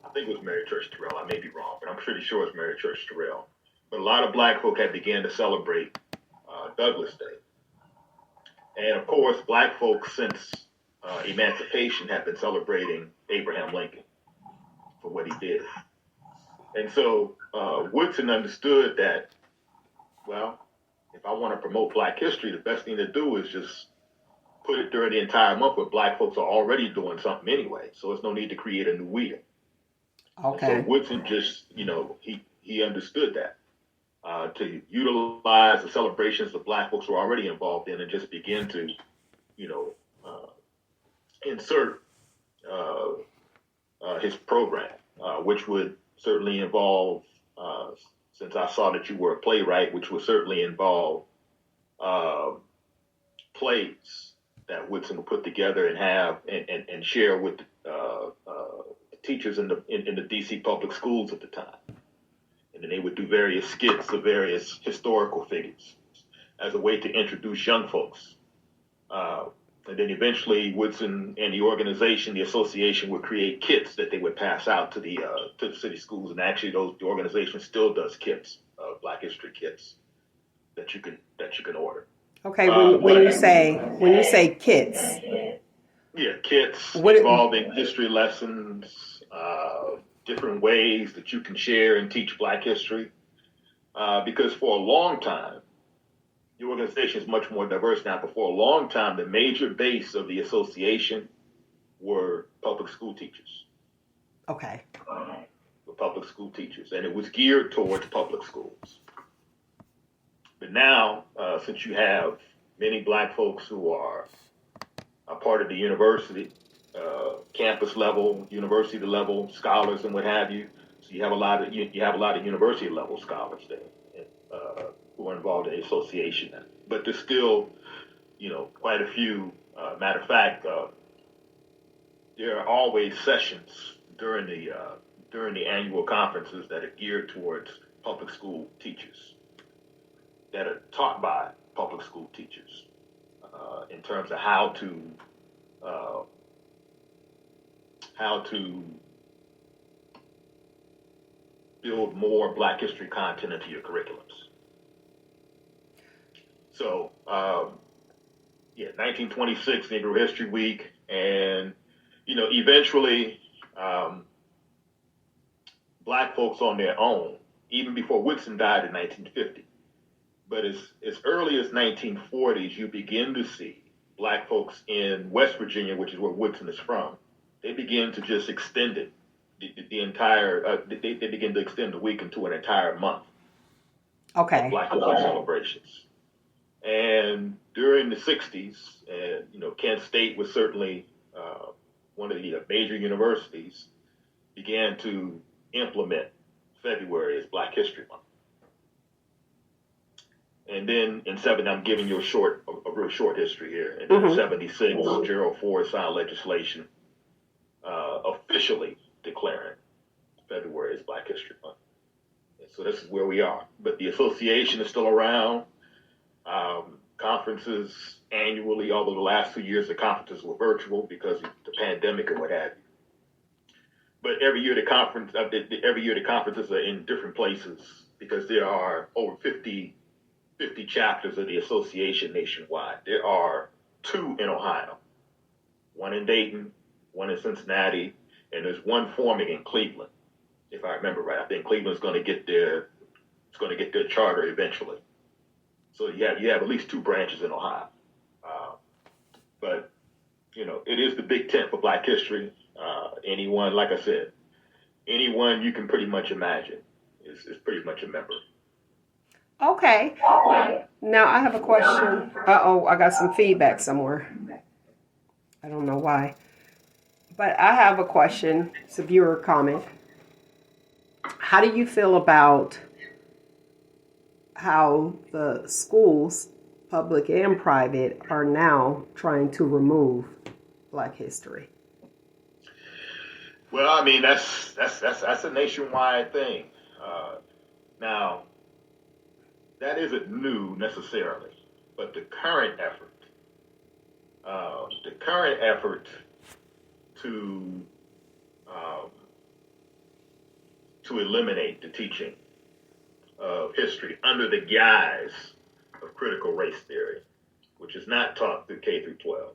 I think it was Mary Church Terrell. I may be wrong, but I'm pretty sure it's Mary Church Terrell. But a lot of black folk had began to celebrate Douglass Day. And of course, black folk since emancipation have been celebrating Abraham Lincoln for what he did. And so Woodson understood that, well, if I want to promote black history, the best thing to do is just put it during the entire month where black folks are already doing something anyway. So there's no need to create a new wheel. Okay. So Woodson just, he understood that. To utilize the celebrations that black folks were already involved in and just begin to, insert his program, which would certainly involve, since I saw that you were a playwright, which would certainly involve plays that Woodson would put together and have and share with teachers in the DC public schools at the time. And then they would do various skits of various historical figures as a way to introduce young folks. And then eventually Woodson and the organization, the association, would create kits that they would pass out to the city schools. And actually the organization still does kits, Black History kits that you can order. Okay, when you say kits. Yeah, kits involving history lessons, different ways that you can share and teach Black history. Because for a long time, the organization is much more diverse now, but for a long time, the major base of the association were public school teachers. Okay. Were public school teachers, and it was geared towards public schools. But now, since you have many black folks who are a part of the university, campus level, university level scholars, and what have you, so you have a lot of university level scholars there who are involved in the association now. But there's still, quite a few. Matter of fact, there are always sessions during the annual conferences that are geared towards public school teachers, that are taught by public school teachers in terms of how to build more Black history content into your curriculums. So, 1926 Negro History Week, and eventually, black folks on their own, even before Woodson died in 1950. But as early as 1940s, you begin to see black folks in West Virginia, which is where Woodson is from. They begin to just extend it, the entire. They begin to extend the week into an entire month. Okay. Of Black History celebrations. And during the 60s, Kent State was certainly one of the major universities, began to implement February as Black History Month. And then in I'm giving you a real short history here. And then in 76, Gerald Ford signed legislation officially declaring February as Black History Month. And so this is where we are. But the association is still around. Conferences annually, although the last 2 years the conferences were virtual because of the pandemic and what have you. But every year the conferences are in different places because there are over 50 chapters of the association nationwide. There are 2 in Ohio, one in Dayton, one in Cincinnati, and there's one forming in Cleveland. If I remember right, I think Cleveland's going to get their charter eventually. So you have at least 2 branches in Ohio. But it is the big tent for Black history. Anyone, like I said, anyone you can pretty much imagine is pretty much a member. Okay. Now I have a question. I got some feedback somewhere. I don't know why. But I have a question. It's a viewer comment. How do you feel about how the schools, public and private, are now trying to remove Black history? Well, I mean, that's a nationwide thing. Now, that isn't new necessarily, but the current effort to eliminate the teaching of history under the guise of critical race theory, which is not taught through K through 12,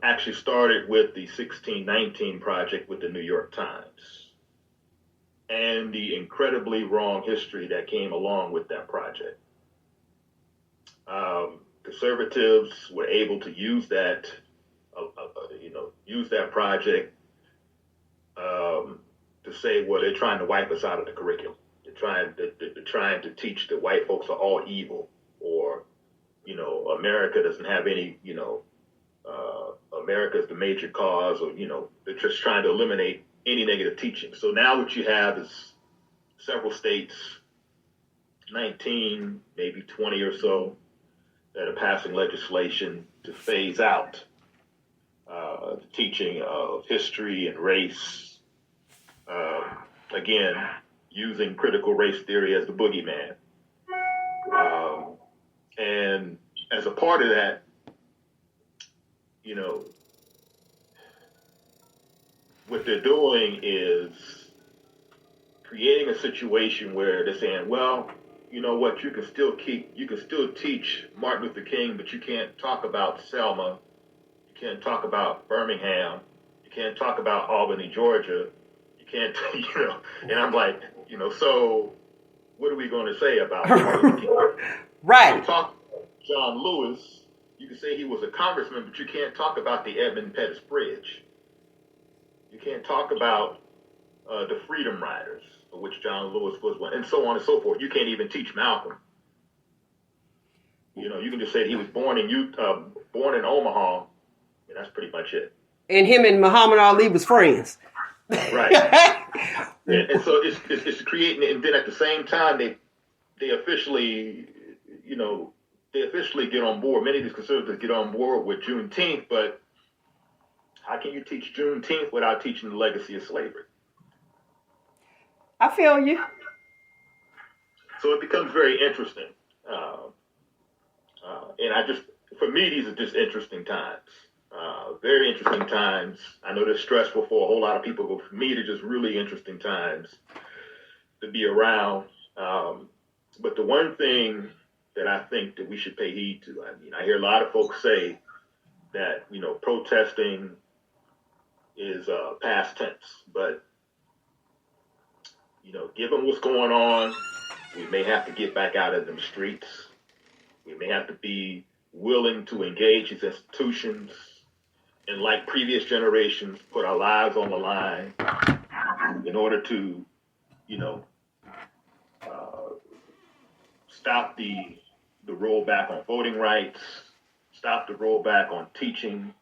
actually started with the 1619 project with the New York Times and the incredibly wrong history that came along with that project. The conservatives were able to use that, use that project to say, well, they're trying to wipe us out of the curriculum. They're trying to teach that white folks are all evil, or America doesn't have any, America is the major cause, or they're just trying to eliminate any negative teaching. So now what you have is several states, 19, maybe 20 or so, that are passing legislation to phase out the teaching of history and race. Again, using critical race theory as the boogeyman. And as a part of that, what they're doing is creating a situation where they're saying, well, you know what, you can still teach Martin Luther King, but you can't talk about Selma, you can't talk about Birmingham, you can't talk about Albany, Georgia, you can't, and I'm like, so what are we going to say about Martin Luther King? Right. You talk about John Lewis, you can say he was a congressman, but you can't talk about the Edmund Pettus Bridge. You can't talk about the Freedom Riders, of which John Lewis was one, and so on and so forth. You can't even teach Malcolm. You can just say he was born in Omaha, and that's pretty much it. And him and Muhammad Ali was friends. Right. and so it's creating, and then at the same time they officially get on board. Many of these conservatives get on board with Juneteenth, but how can you teach Juneteenth without teaching the legacy of slavery? I feel you. So it becomes very interesting. And for me, these are just interesting times. Very interesting times. I know they're stressful for a whole lot of people, but for me, they're just really interesting times to be around. But the one thing that I think that we should pay heed to, I hear a lot of folks say that, protesting is past tense, but given what's going on, we may have to get back out in them streets. We may have to be willing to engage these institutions and, like previous generations, put our lives on the line in order to, stop the rollback on voting rights, stop the rollback on teaching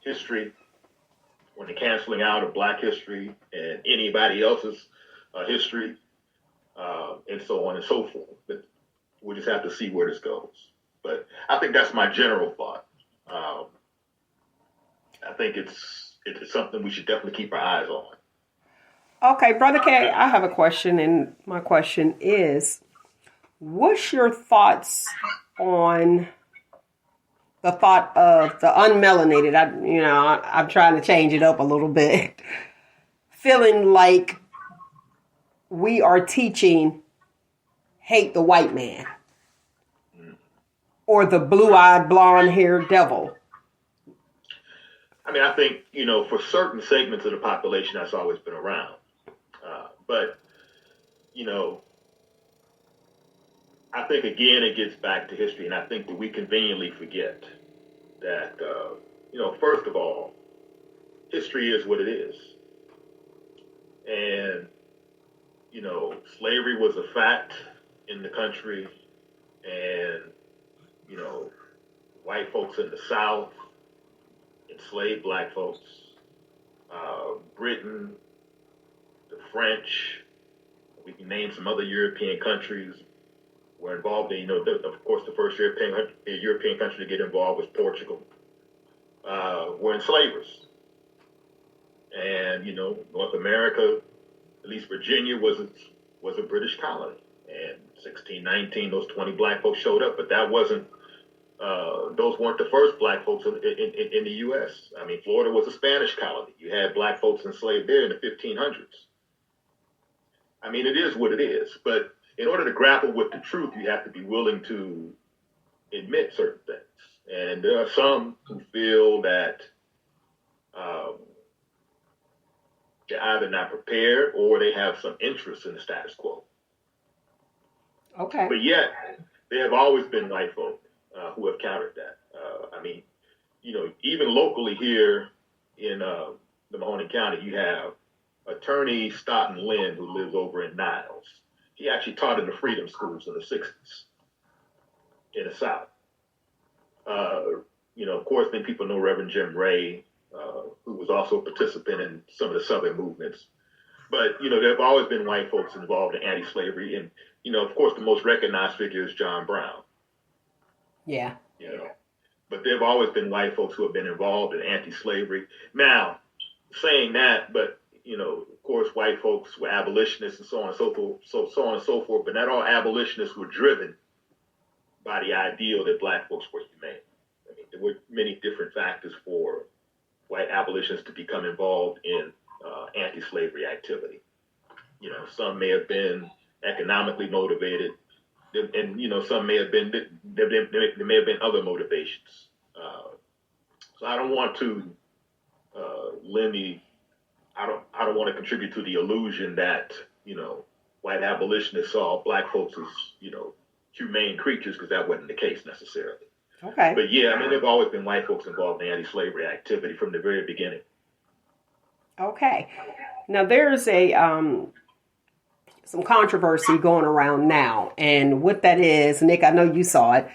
history, when the canceling out of Black history and anybody else's history, and so on and so forth. But we'll just have to see where this goes. But I think that's my general thought. I think it's something we should definitely keep our eyes on. Okay, Brother K, I have a question, and my question is, what's your thoughts on the thought of the unmelanated? I'm trying to change it up a little bit. Feeling like we are teaching hate the white man or the blue-eyed, blonde-haired devil. I think, for certain segments of the population, that's always been around. But I think, again, it gets back to history, and I think that we conveniently forget that, first of all, history is what it is. And, slavery was a fact in the country, and, white folks in the South enslaved Black folks. Britain, the French, we can name some other European countries were involved in, of course, the first European country to get involved was Portugal, were enslavers. And, North America, at least Virginia, was a British colony. And 1619, those 20 Black folks showed up, but that wasn't, those weren't the first Black folks in the U.S. Florida was a Spanish colony. You had Black folks enslaved there in the 1500s. It is what it is. But in order to grapple with the truth, you have to be willing to admit certain things. And there are some who feel that they're either not prepared or they have some interest in the status quo. Okay. But yet, there have always been white folk who have countered that. I mean, even locally here in the Mahoning County, you have attorney Stoughton Lynn, who lives over in Niles. He actually taught in the freedom schools in the 60s in the South. Of course, then people know Reverend Jim Ray, who was also a participant in some of the Southern movements. But, there have always been white folks involved in anti-slavery. And, of course, the most recognized figure is John Brown. Yeah. But there have always been white folks who have been involved in anti-slavery. Now, saying that, but, of course, white folks were abolitionists and so on and so forth, so on and so forth. But not all abolitionists were driven by the ideal that black folks were humane. I mean, there were many different factors for white abolitionists to become involved in anti-slavery activity. Some may have been economically motivated, and some may have been there may have been other motivations. So I don't want to I don't want to contribute to the illusion that white abolitionists saw black folks as humane creatures, because that wasn't the case necessarily. Okay. But yeah, I mean, there've always been white folks involved in anti-slavery activity from the very beginning. Okay. Now there's a some controversy going around now, and what that is, Nick, I know you saw it.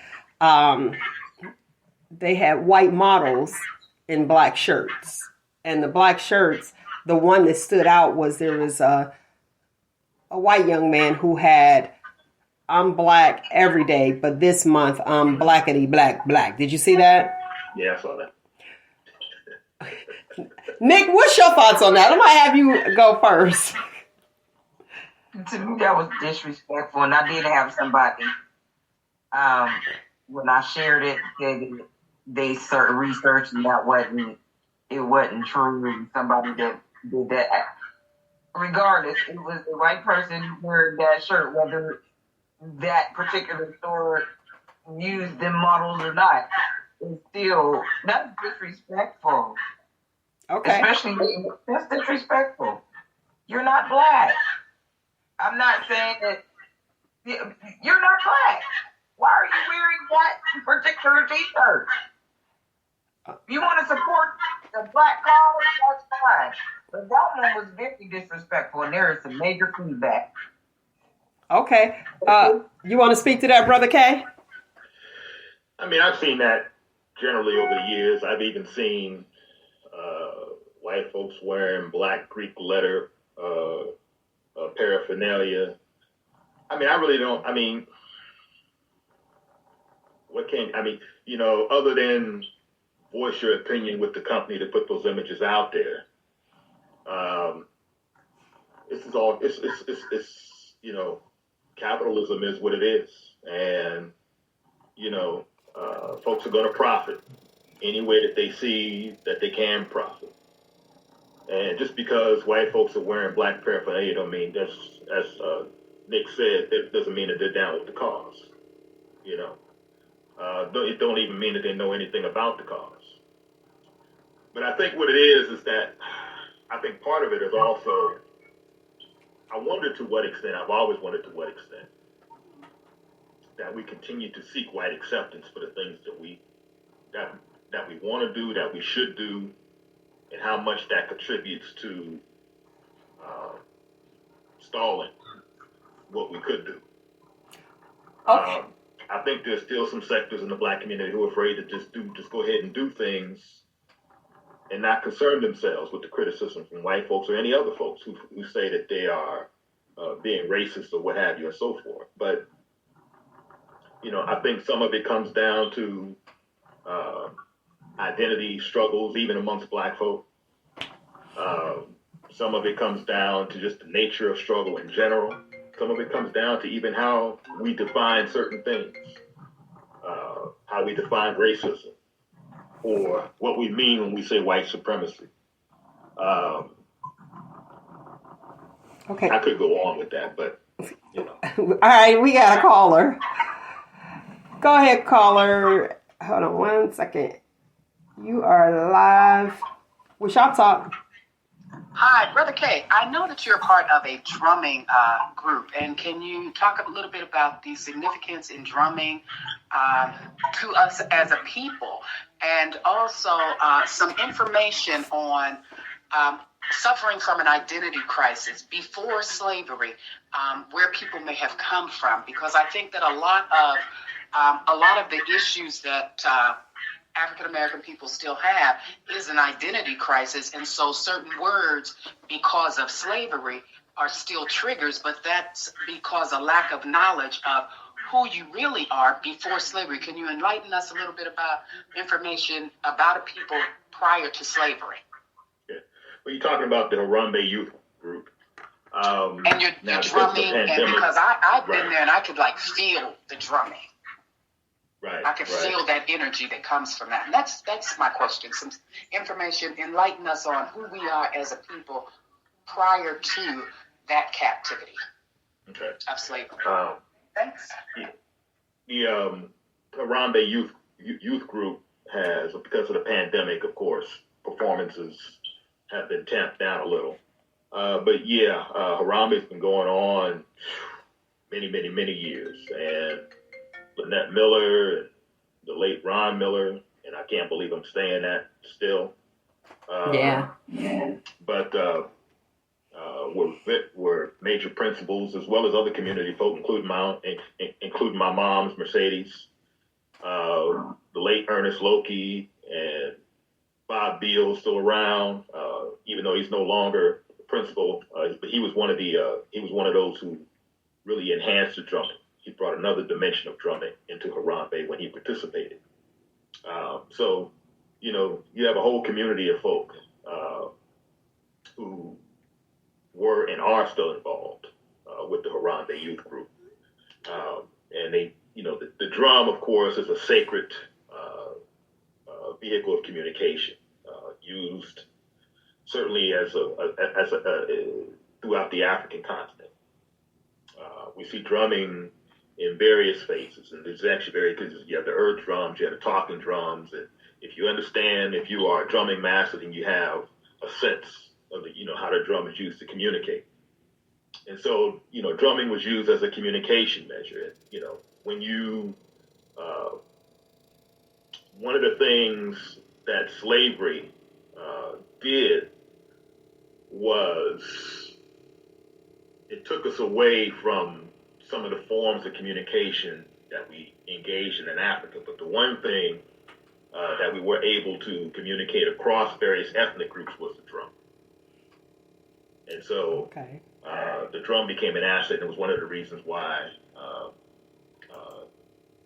They had white models in black shirts, and the black shirts, the one that stood out was there was a white young man who had, "I'm black every day, but this month I'm blackety black black." Did you see that? Yeah, I saw that. Nick, what's your thoughts on that? I might have you go first. To me, that was disrespectful, and I did have somebody, when I shared it, they started research, and it wasn't true. Somebody that did that. Regardless, it was the white person wearing that shirt, whether that particular store used them models or not. It's still, that's disrespectful. Okay. Especially, that's disrespectful. You're not black. I'm not saying that you're not black. Why are you wearing that particular t-shirt? You want to support the black cause, that's fine. But that one was very disrespectful, and there is some major feedback. Okay. You want to speak to that, Brother K? I mean, I've seen that generally over the years. I've even seen white folks wearing black Greek letter paraphernalia. I mean, I really don't. I mean, other than voice your opinion with the company to put those images out there. This is all. It's capitalism is what it is, and folks are going to profit any way that they see that they can profit. And just because white folks are wearing black paraphernalia, don't mean that's, as Nick said, that doesn't mean that they're down with the cause. It don't even mean that they know anything about the cause. But I think what it is that I think part of it is also, I wonder to what extent, I've always wondered to what extent, that we continue to seek white acceptance for the things that we want to do, that we should do, and how much that contributes to stalling what we could do. Okay. I think there's still some sectors in the black community who are afraid to just go ahead and do things and not concern themselves with the criticism from white folks or any other folks who say that they are being racist or what have you and so forth. But, I think some of it comes down to identity struggles, even amongst black folk. Some of it comes down to just the nature of struggle in general. Some of it comes down to even how we define certain things, how we define racism, or what we mean when we say white supremacy. Okay. I could go on with that, but, All right, we got a caller. Go ahead, caller. Hold on 1 second. You are live with Shop Talk. Hi, Brother K. I know that you're a part of a drumming group, and can you talk a little bit about the significance in drumming to us as a people, and also some information on suffering from an identity crisis before slavery, where people may have come from? Because I think that a lot of the issues that African American people still have is an identity crisis, and so certain words, because of slavery, are still triggers, but that's because of lack of knowledge of who you really are before slavery. Can you enlighten us a little bit about information about a people prior to slavery? Yeah. Well, you're talking about the Harambe Youth Group. And you're drumming, and because I've been there and I could like feel the drumming. Right. I can feel that energy that comes from that. And that's my question. Some information, enlighten us on who we are as a people prior to that captivity of slavery. Thanks. The Harambe Youth Group has, because of the pandemic, of course, performances have been tamped down a little. But yeah, Harambe has been going on many, many, many years. And Lynette Miller, and the late Ron Miller, and I can't believe I'm saying that still. Yeah. But were major principals, as well as other community folk, including my mom's Mercedes, the late Ernest Loki, and Bob Beal still around, even though he's no longer the principal. But he was one of those who really enhanced the drumming. He brought another dimension of drumming into Harambe when he participated. So, you have a whole community of folk who were and are still involved with the Harambe Youth Group. And they, the drum, of course, is a sacred vehicle of communication, used certainly as throughout the African continent. We see drumming in various phases, and it's actually very good. You have the earth drums, you have the talking drums, and if you are a drumming master, then you have a sense of how the drum is used to communicate. And so, drumming was used as a communication measure. When you, one of the things that slavery did was it took us away from some of the forms of communication that we engaged in Africa. But the one thing that we were able to communicate across various ethnic groups was the drum. And so the drum became an asset, and it was one of the reasons why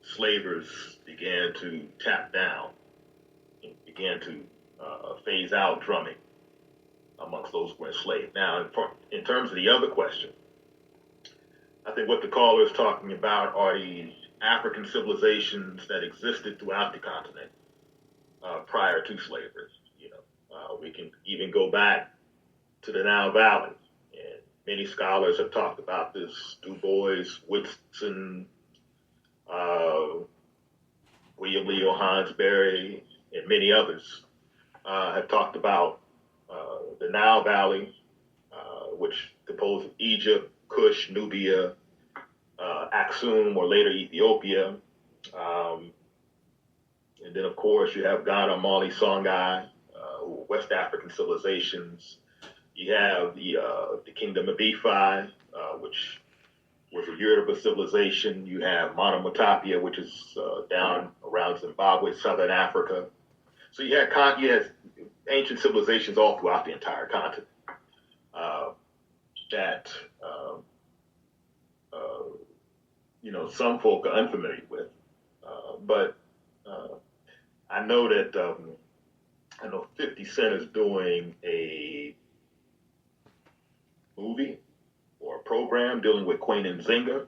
slavers began to tap down and began to phase out drumming amongst those who were enslaved. Now, in terms of the other question, I think what the caller is talking about are the African civilizations that existed throughout the continent prior to slavery. We can even go back to the Nile Valley, and many scholars have talked about this. Du Bois, Woodson, William Leo Hansberry, and many others have talked about the Nile Valley, which composed of Egypt, Kush, Nubia, Aksum, or later Ethiopia. And then, of course, you have Ghana, Mali, Songhai, West African civilizations. You have the Kingdom of Ifi, which was a Yoruba civilization. You have Monomotapia, which is down around Zimbabwe, Southern Africa. So you had ancient civilizations all throughout the entire continent that some folk are unfamiliar with. But I know that 50 Cent is doing a movie or a program dealing with Queen and Zynga.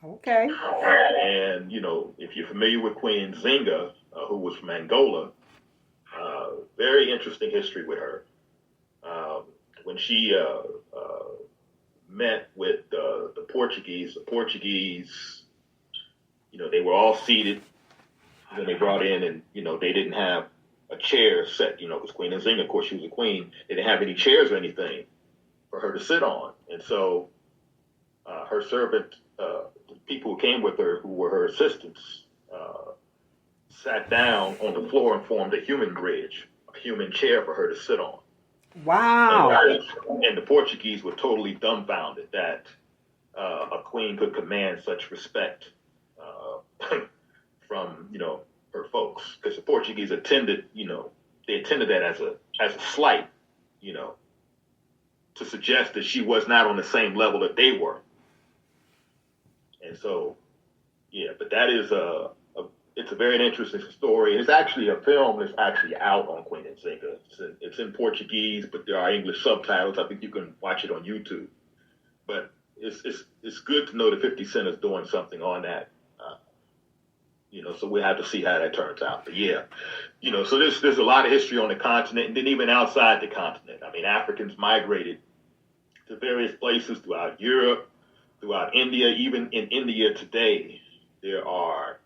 Okay. And, if you're familiar with Queen Zynga, who was from Angola, very interesting history with her. When she met with the Portuguese, they were all seated when they brought in, and, they didn't have a chair set, because Queen Zynga, of course, she was a queen. They didn't have any chairs or anything for her to sit on. And so her servant, the people who came with her, who were her assistants, sat down on the floor and formed a human bridge, a human chair for her to sit on. Wow. And the Portuguese were totally dumbfounded that a queen could command such respect from, her folks. Because the Portuguese attended that as a slight, to suggest that she was not on the same level that they were. And so, but that is it's a very interesting story. It's actually a film that's actually out on Queen Zynga. It's in Portuguese, but there are English subtitles. I think you can watch it on YouTube. But it's good to know that 50 Cent is doing something on that. So we have to see how that turns out. But so there's a lot of history on the continent, and then even outside the continent. I mean, Africans migrated to various places throughout Europe, throughout India. Even in India today, there are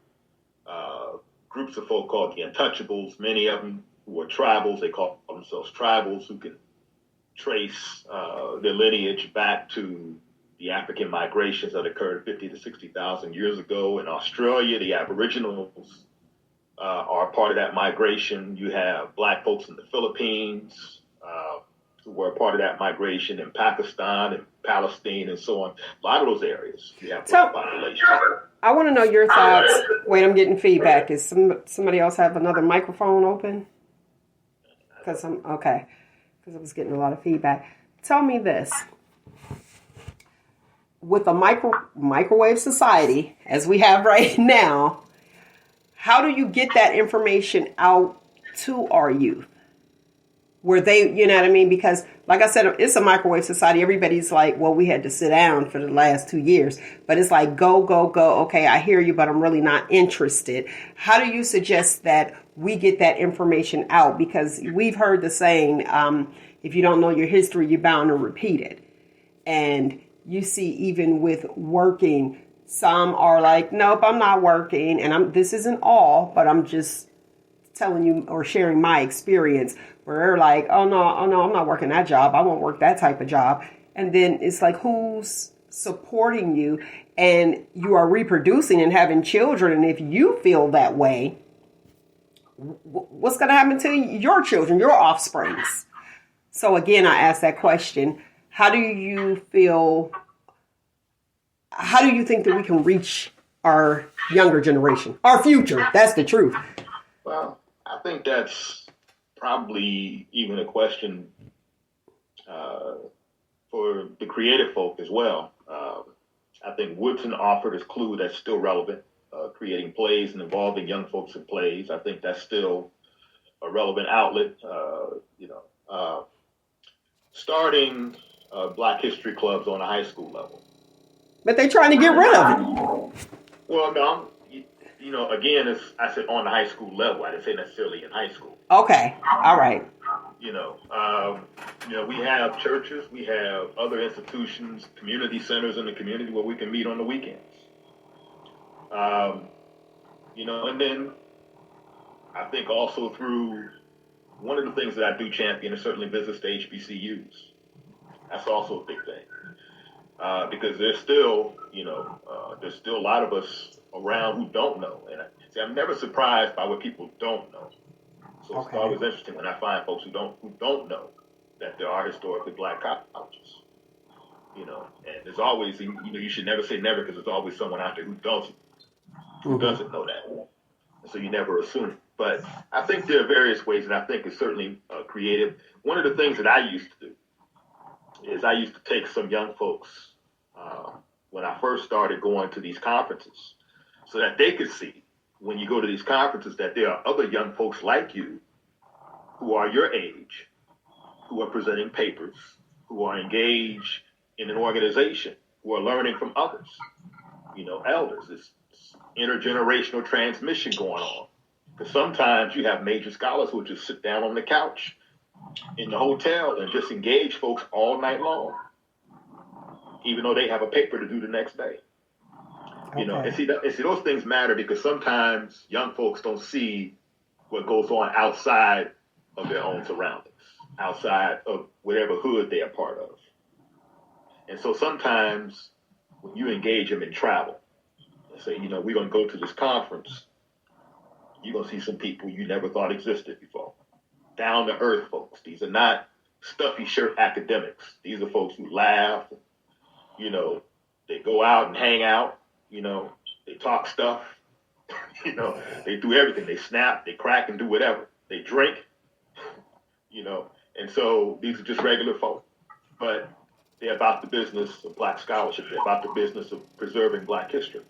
groups of folk called the Untouchables, many of them who are tribals. They call themselves tribals, who can trace their lineage back to the African migrations that occurred 50 to 60,000 years ago. In Australia, the Aboriginals are part of that migration. You have black folks in the Philippines who were a part of that migration, in Pakistan and Palestine and so on. A lot of those areas, you have black population. I want to know your thoughts. Wait, I'm getting feedback. Is somebody else have another microphone open? Because I was getting a lot of feedback. Tell me this. With a microwave society, as we have right now, how do you get that information out to our youth? Where they, you know what I mean? Because, like I said, it's a microwave society. Everybody's like, well, we had to sit down for the last 2 years. But it's like, go, go, go. Okay, I hear you, but I'm really not interested. How do you suggest that we get that information out? Because we've heard the saying, if you don't know your history, you're bound to repeat it. And you see, even with working, some are like, nope, I'm not working. And this isn't all, but I'm just telling you or sharing my experience, where they're like, oh no, I'm not working that job. I won't work that type of job. And then it's like, who's supporting you? And you are reproducing and having children. And if you feel that way, what's going to happen to your children, your offsprings? So again, I ask that question. How do you think that we can reach our younger generation, our future? That's the truth. Well, I think that's probably even a question for the creative folk as well. I think Woodson offered his clue that's still relevant, creating plays and involving young folks in plays. I think that's still a relevant outlet. Starting Black History clubs on a high school level. But they're trying to get rid of it. Well, no, again, I said on the high school level. I didn't say necessarily in high school. Okay, all right. We have churches, we have other institutions, community centers in the community where we can meet on the weekends. And then I think also through one of the things that I do champion is certainly visits to HBCUs. That's also a big thing. Because there's still a lot of us around who don't know. And I'm never surprised by what people don't know. So It's always interesting when I find folks who don't know that there are historically black colleges. And there's always, you should never say never, because there's always someone out there who doesn't know that. And so you never assume. But I think there are various ways, and I think it's certainly creative. One of the things that I used to do is I used to take some young folks when I first started going to these conferences, so that they could see when you go to these conferences that there are other young folks like you who are your age, who are presenting papers, who are engaged in an organization, who are learning from others, elders. It's intergenerational transmission going on. Because sometimes you have major scholars who just sit down on the couch in the hotel and just engage folks all night long, even though they have a paper to do the next day. And see those things matter, because sometimes young folks don't see what goes on outside of their own surroundings, outside of whatever hood they are part of. And so sometimes when you engage them in travel, and say, we're going to go to this conference, you're going to see some people you never thought existed before. Down to earth folks. These are not stuffy shirt academics. These are folks who laugh, they go out and hang out, they talk stuff, they do everything. They snap, they crack and do whatever. They drink, and so these are just regular folk. But they're about the business of Black scholarship. They're about the business of preserving Black history,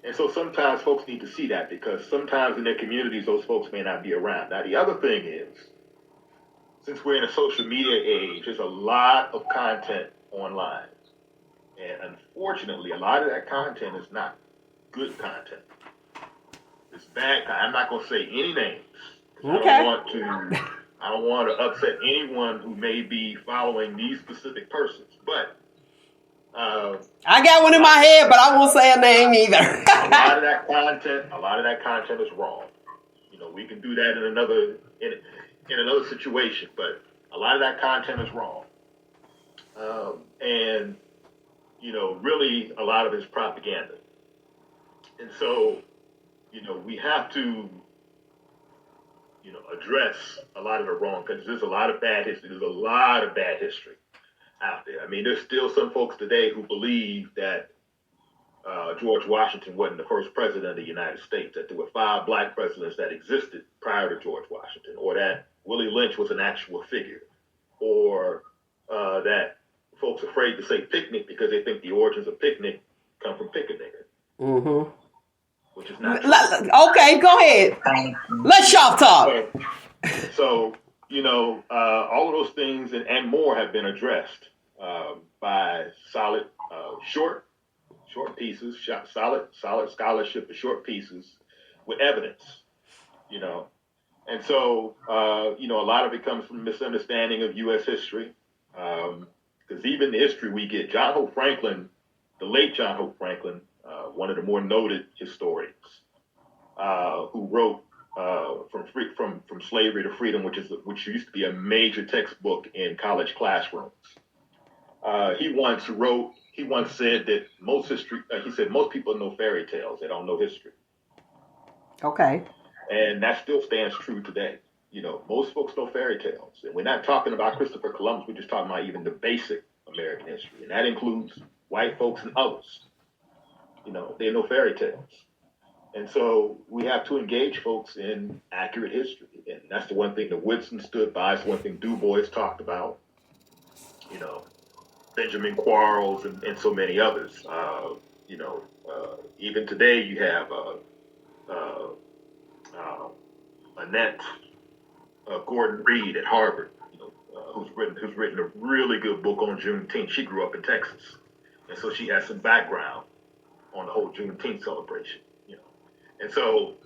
And so sometimes folks need to see that, because sometimes in their communities, those folks may not be around. Now, the other thing is, since we're in a social media age, there's a lot of content online. And unfortunately, a lot of that content is not good content. It's bad content. I'm not going to say any names. Okay. I don't want to upset anyone who may be following these specific persons. But I got one in my head, but I won't say a name either. a lot of that content is wrong. We can do that in another situation, but a lot of that content is wrong. And really a lot of it is propaganda. And so, we have to, address a lot of the wrong, because there's a lot of bad history. There's a lot of bad history out there. I mean, there's still some folks today who believe that George Washington wasn't the first president of the United States, that there were 5 Black presidents that existed prior to George Washington, or that Willie Lynch was an actual figure, or that folks are afraid to say picnic because they think the origins of picnic come from pick-a-nigger. Mm-hmm. Which is not true. Okay, go ahead. Let's shop talk. So all of those things and more have been addressed by solid, short pieces, solid scholarship, short pieces with evidence, And so, a lot of it comes from misunderstanding of U.S. history. Because even the history we get, John Hope Franklin, the late John Hope Franklin, one of the more noted historians, who wrote from Slavery to Freedom, which used to be a major textbook in college classrooms. He once said that most people know fairy tales, they don't know history. Okay. And that still stands true today. Most folks know fairy tales. And we're not talking about Christopher Columbus, we're just talking about even the basic American history. And that includes white folks and others. They know fairy tales. And so we have to engage folks in accurate history. And that's the one thing that Woodson stood by. It's the one thing Du Bois talked about. Benjamin Quarles and so many others. Even today you have Annette Gordon Reed at Harvard, who's written a really good book on Juneteenth. She grew up in Texas, and so she has some background on the whole Juneteenth celebration. And so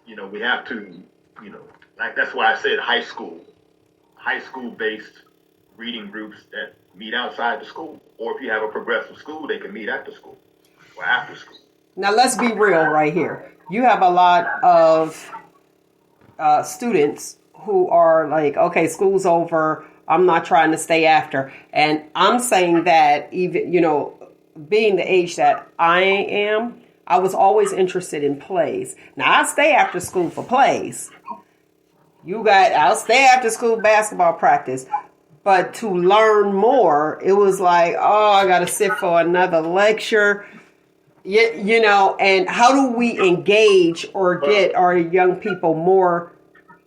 we have to, like that's why I said high school-based reading groups that meet outside the school, or if you have a progressive school, they can meet at the school or after school. Now let's be real right here. You have a lot of students who are like, okay, school's over, I'm not trying to stay after. And I'm saying that even, being the age that I am, I was always interested in plays. Now I stay after school for plays. I'll stay after school basketball practice. But to learn more, it was like, I got to sit for another lecture. And how do we engage or get our young people more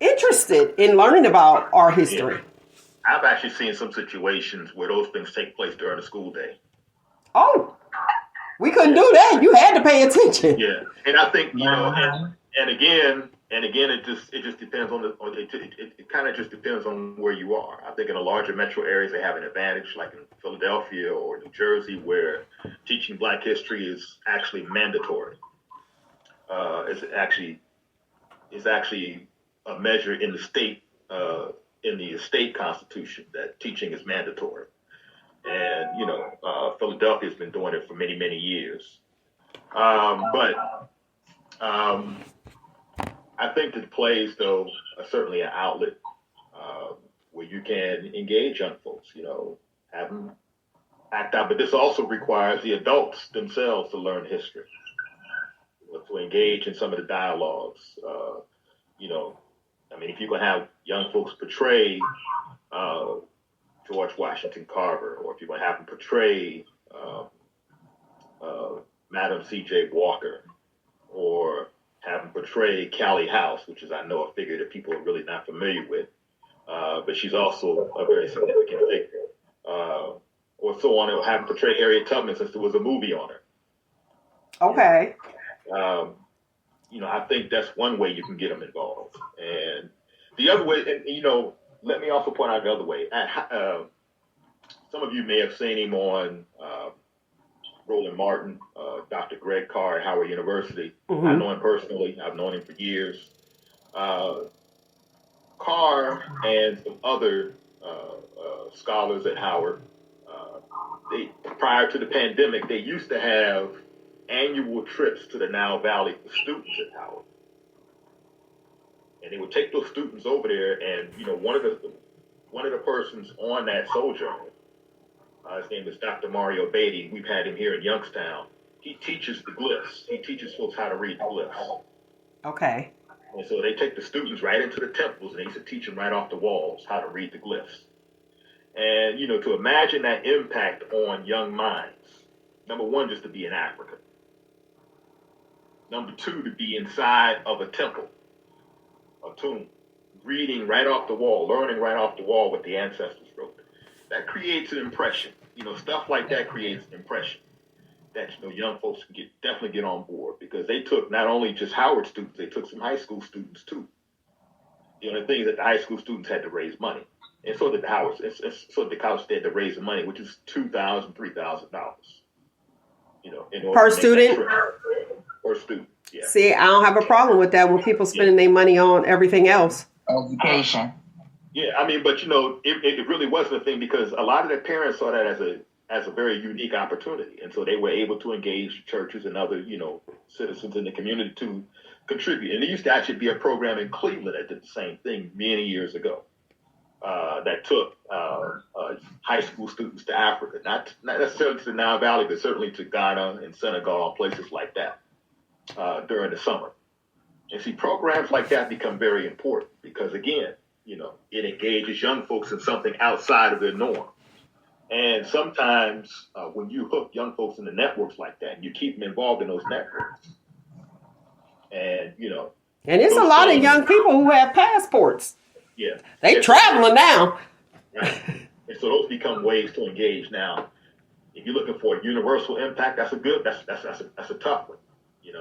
interested in learning about our history? Yeah. I've actually seen some situations where those things take place during the school day. Oh, we couldn't do that. You had to pay attention. Yeah, and I think and again, it just depends on it kind of just depends on where you are. I think in the larger metro areas they have an advantage, like in Philadelphia or New Jersey, where teaching Black history is actually mandatory. It's actually a measure in the state constitution that teaching is mandatory. And Philadelphia has been doing it for many, many years. But I think that plays, though, are certainly an outlet where you can engage young folks, have them act out. But this also requires the adults themselves to learn history, to engage in some of the dialogues. If you're going to have young folks portray George Washington Carver, or if you're going to have them portray Madam C.J. Walker, or have them portray Callie House, which is, I know, a figure that people are really not familiar with, but she's also a very significant figure. Or so on, have them portray Harriet Tubman, since there was a movie on her. Okay. I think that's one way you can get them involved. And the other way, let me also point out the other way. Some of you may have seen him on Roland Martin, Dr. Greg Carr at Howard University. Mm-hmm. I know him personally. I've known him for years. Carr and some other scholars at Howard, prior to the pandemic, they used to have annual trips to the Nile Valley for students at Howard. And they would take those students over there, and one of the persons on that sojourn, his name is Dr. Mario Beatty. We've had him here in Youngstown. He teaches the glyphs. He teaches folks how to read the glyphs. Okay. And so they take the students right into the temples, and they used to teach them right off the walls how to read the glyphs. And, to imagine that impact on young minds, number one, just to be in Africa. Number two, to be inside of a temple, a tomb, reading right off the wall, learning right off the wall what the ancestors wrote. That creates an impression. Stuff like that creates an impression that, young folks can definitely get on board, because they took not only just Howard students, they took some high school students too. The thing is that the high school students had to raise money. And so did the Howard, so did the college had to raise the money, which is $2,000, $3,000. In order Per to make student? that trip. Per student, yeah. See, I don't have a problem with that when people spending their money on everything else. Education. Yeah, but it really wasn't a thing, because a lot of their parents saw that as a very unique opportunity, and so they were able to engage churches and other citizens in the community to contribute. And there used to actually be a program in Cleveland that did the same thing many years ago, that took high school students to Africa, not necessarily to the Nile Valley, but certainly to Ghana and Senegal and places like that during the summer. And see, programs like that become very important because, again, it engages young folks in something outside of their norm. And sometimes when you hook young folks into networks like that, you keep them involved in those networks. And, And it's a lot of young people who have passports. Yeah. They traveling now. Right. And so those become ways to engage. Now, if you're looking for a universal impact, that's a tough one,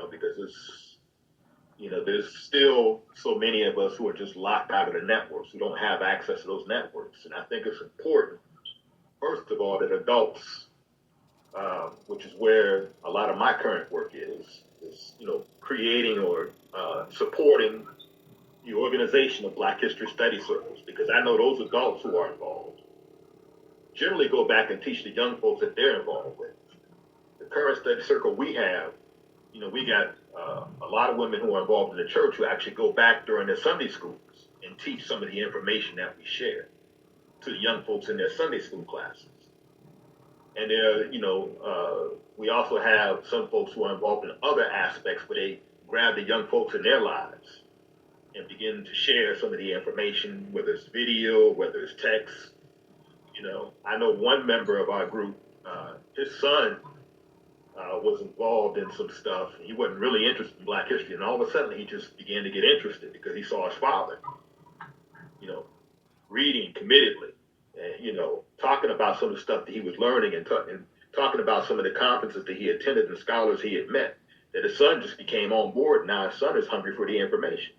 because there's still so many of us who are just locked out of the networks, who don't have access to those networks. And I think it's important, first of all, that adults, which is where a lot of my current work is creating or supporting the organization of Black History Study Circles, because I know those adults who are involved generally go back and teach the young folks that they're involved with. The current study circle we have, we got a lot of women who are involved in the church who actually go back during their Sunday schools and teach some of the information that we share to the young folks in their Sunday school classes. And there, we also have some folks who are involved in other aspects where they grab the young folks in their lives and begin to share some of the information, whether it's video, whether it's text. I know one member of our group, his son was involved in some stuff. He wasn't really interested in Black history, and all of a sudden he just began to get interested because he saw his father, reading committedly, and, talking about some of the stuff that he was learning and talking about some of the conferences that he attended and scholars he had met, that his son just became on board. Now his son is hungry for the information.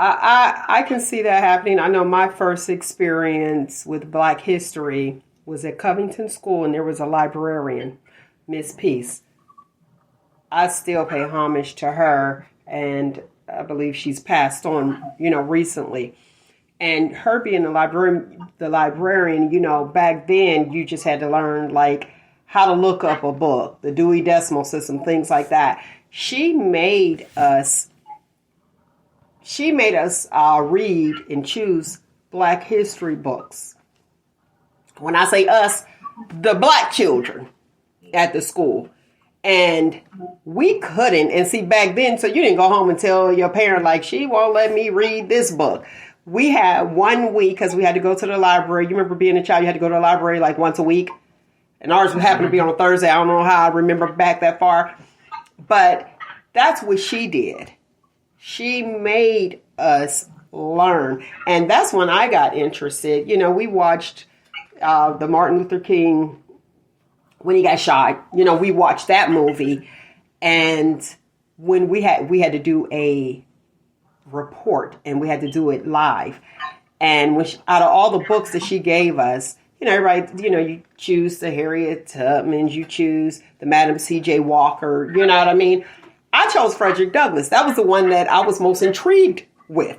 I can see that happening. I know my first experience with Black history was at Covington School, and there was a librarian, Miss Peace. I still pay homage to her, and I believe she's passed on, recently. And her being the librarian, back then you just had to learn like how to look up a book, the Dewey Decimal System, things like that. She made us read and choose Black history books. When I say us, the Black children at the school. And we couldn't. And see, back then, so you didn't go home and tell your parent, like, she won't let me read this book. We had 1 week because we had to go to the library. You remember being a child, you had to go to the library like once a week. And ours would happen to be on a Thursday. I don't know how I remember back that far. But that's what she did. She made us learn. And that's when I got interested. You know, we watched the Martin Luther King, when he got shot. You know, we watched that movie. And when we had to do a report, and we had to do it live. And when out of all the books that she gave us, you know, everybody, you know, you choose the Harriet Tubmans, you choose the Madam C.J. Walker, you know what I mean? I chose Frederick Douglass. That was the one that I was most intrigued with.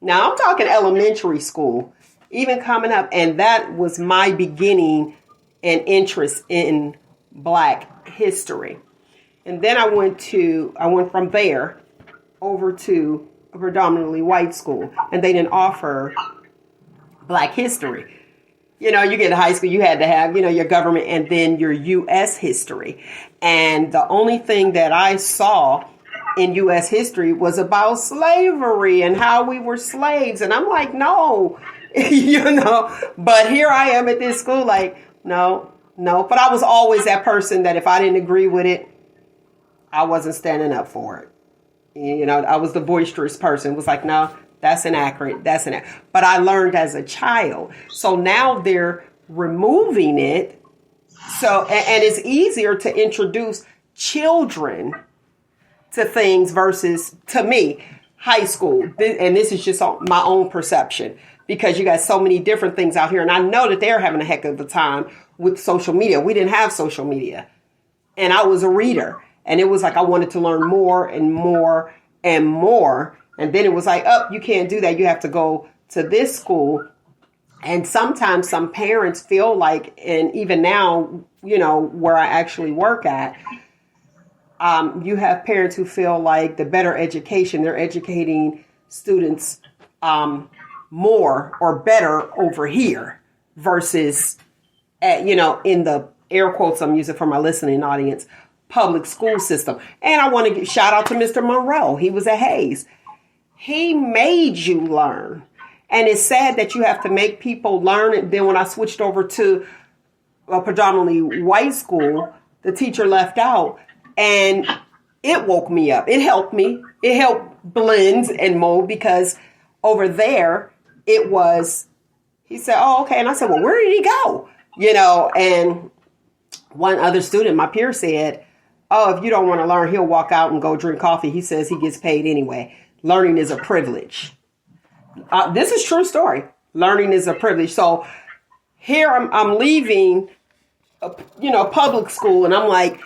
Now, I'm talking elementary school, even coming up, and that was my beginning and interest in Black history. And then I went from there over to a predominantly white school, and they didn't offer Black history. You know, you get to high school, you had to have, you know, your government and then your U.S. history. And the only thing that I saw in U.S. history was about slavery and how we were slaves. And I'm like, no, you know, but here I am at this school, like, no. But I was always that person that if I didn't agree with it, I wasn't standing up for it. You know, I was the boisterous person. It was like, no, that's inaccurate. But I learned as a child. So now they're removing it. So, and it's easier to introduce children to things versus, to me, high school. And this is just my own perception, because you got so many different things out here. And I know that they're having a heck of a time with social media. We didn't have social media. And I was a reader. And it was like I wanted to learn more and more and more. And then it was like, oh, you can't do that. You have to go to this school. And sometimes some parents feel like, and even now, you know, where I actually work at, you have parents who feel like the better education, they're educating students more or better over here versus, you know, in the air quotes I'm using for my listening audience, public school system. And I want to give shout out to Mr. Monroe. He was at Hayes. He made you learn. And it's sad that you have to make people learn. And then when I switched over to a predominantly white school, the teacher left out, and it woke me up. It helped me. It helped blend and mold, because over there it was, he said, oh, okay. And I said, well, where did he go? You know, and one other student, my peer, said, oh, if you don't want to learn, he'll walk out and go drink coffee. He says he gets paid anyway. Learning is a privilege. This is true story. Learning is a privilege. So here I'm leaving, you know, public school, and I'm like,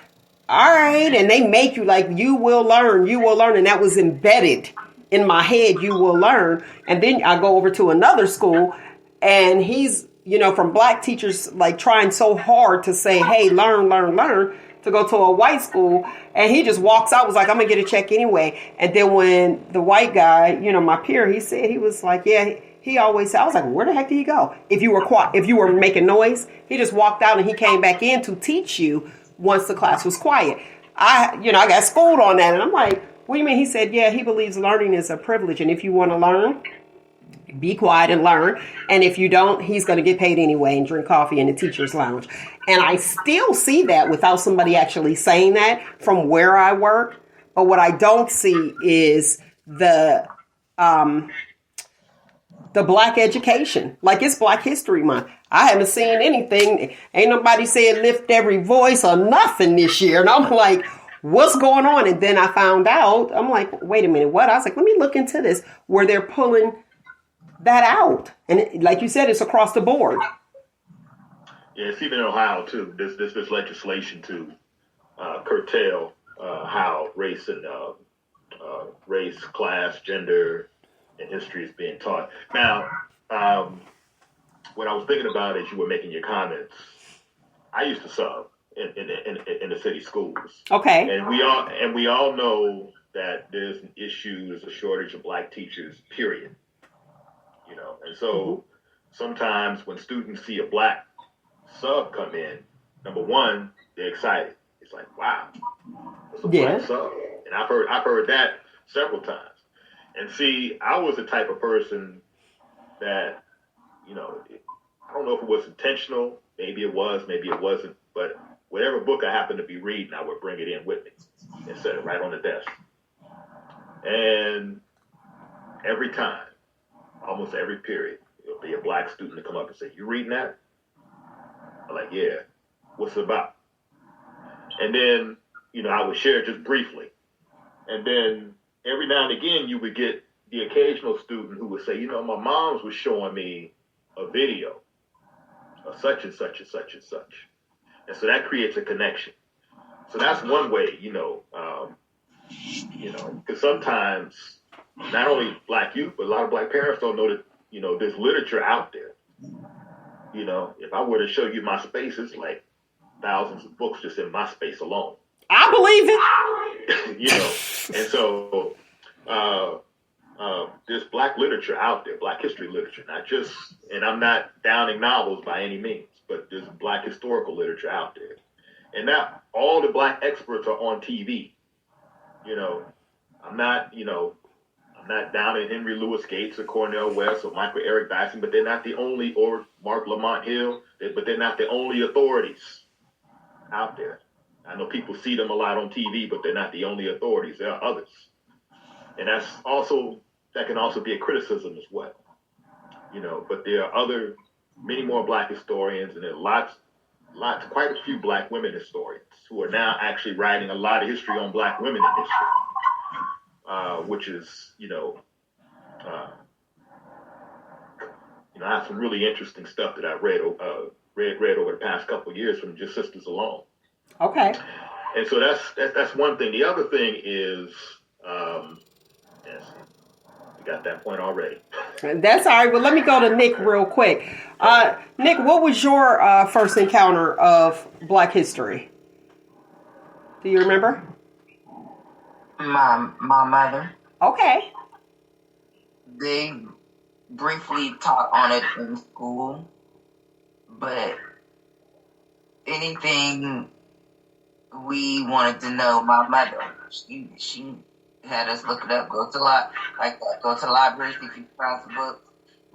all right. And they make you like, you will learn. And that was embedded in my head. You will learn. And then I go over to another school, and he's, you know, from Black teachers, like trying so hard to say, hey, learn, to go to a white school. And he just walks out, was like, I'm gonna get a check anyway. And then when the white guy, you know, my peer, he said, he was like, yeah, he always said, I was like, where the heck did he go? If you were quiet, if you were making noise, he just walked out and he came back in to teach you once the class was quiet. I got schooled on that. And I'm like, what do you mean? He said, yeah, he believes learning is a privilege. And if you want to learn, be quiet and learn. And if you don't, he's going to get paid anyway and drink coffee in the teacher's lounge. And I still see that without somebody actually saying that from where I work. But what I don't see is the Black education. Like, it's Black History Month. I haven't seen anything. Ain't nobody said lift every voice or nothing this year. And I'm like, what's going on? And then I found out, I'm like, wait a minute, what? I was like, let me look into this, where they're pulling that out. And like you said, it's across the board. Yeah, it's even in Ohio too. This legislation to curtail how race and race, class, gender, and history is being taught. Now, what I was thinking about as you were making your comments, I used to sub. in the city schools. Okay. And we all know that there's an issue, there's a shortage of black teachers, period. And so sometimes when students see a black sub come in, number one, they're excited. It's like, wow, it's a black sub. And I've heard that several times. And see, I was the type of person that, I don't know if it was intentional, maybe it was, maybe it wasn't, but whatever book I happened to be reading, I would bring it in with me and set it right on the desk. And every time, almost every period, there'll be a black student to come up and say, "You reading that?" I'm like, "Yeah." "What's it about?" And then, I would share just briefly. And then every now and again, you would get the occasional student who would say, "My mom's was showing me a video of such and such and such and such." And so that creates a connection. So that's one way, because sometimes not only black youth, but a lot of black parents don't know that, there's literature out there. If I were to show you my space, it's like thousands of books just in my space alone. I believe it. And so there's black literature out there, black history literature, not just, and I'm not downing novels by any means, but there's black historical literature out there. And now all the black experts are on TV. I'm not down in Henry Louis Gates or Cornel West or Michael Eric Dyson, but they're not the only, or Mark Lamont Hill, but they're not the only authorities out there. I know people see them a lot on TV, but they're not the only authorities. There are others. And that can also be a criticism as well. But there are many more black historians, and there are quite a few black women historians who are now actually writing a lot of history on black women in history, which is, I have some really interesting stuff that I read over the past couple of years from just sisters alone. Okay. And so that's one thing. The other thing is, yes, you got that point already. That's all right. Well, let me go to Nick real quick. Nick, what was your first encounter of black history? Do you remember? My mother. Okay. They briefly taught on it in school, but anything we wanted to know, my mother, she had us look it up, go to the library, see if you could find some books.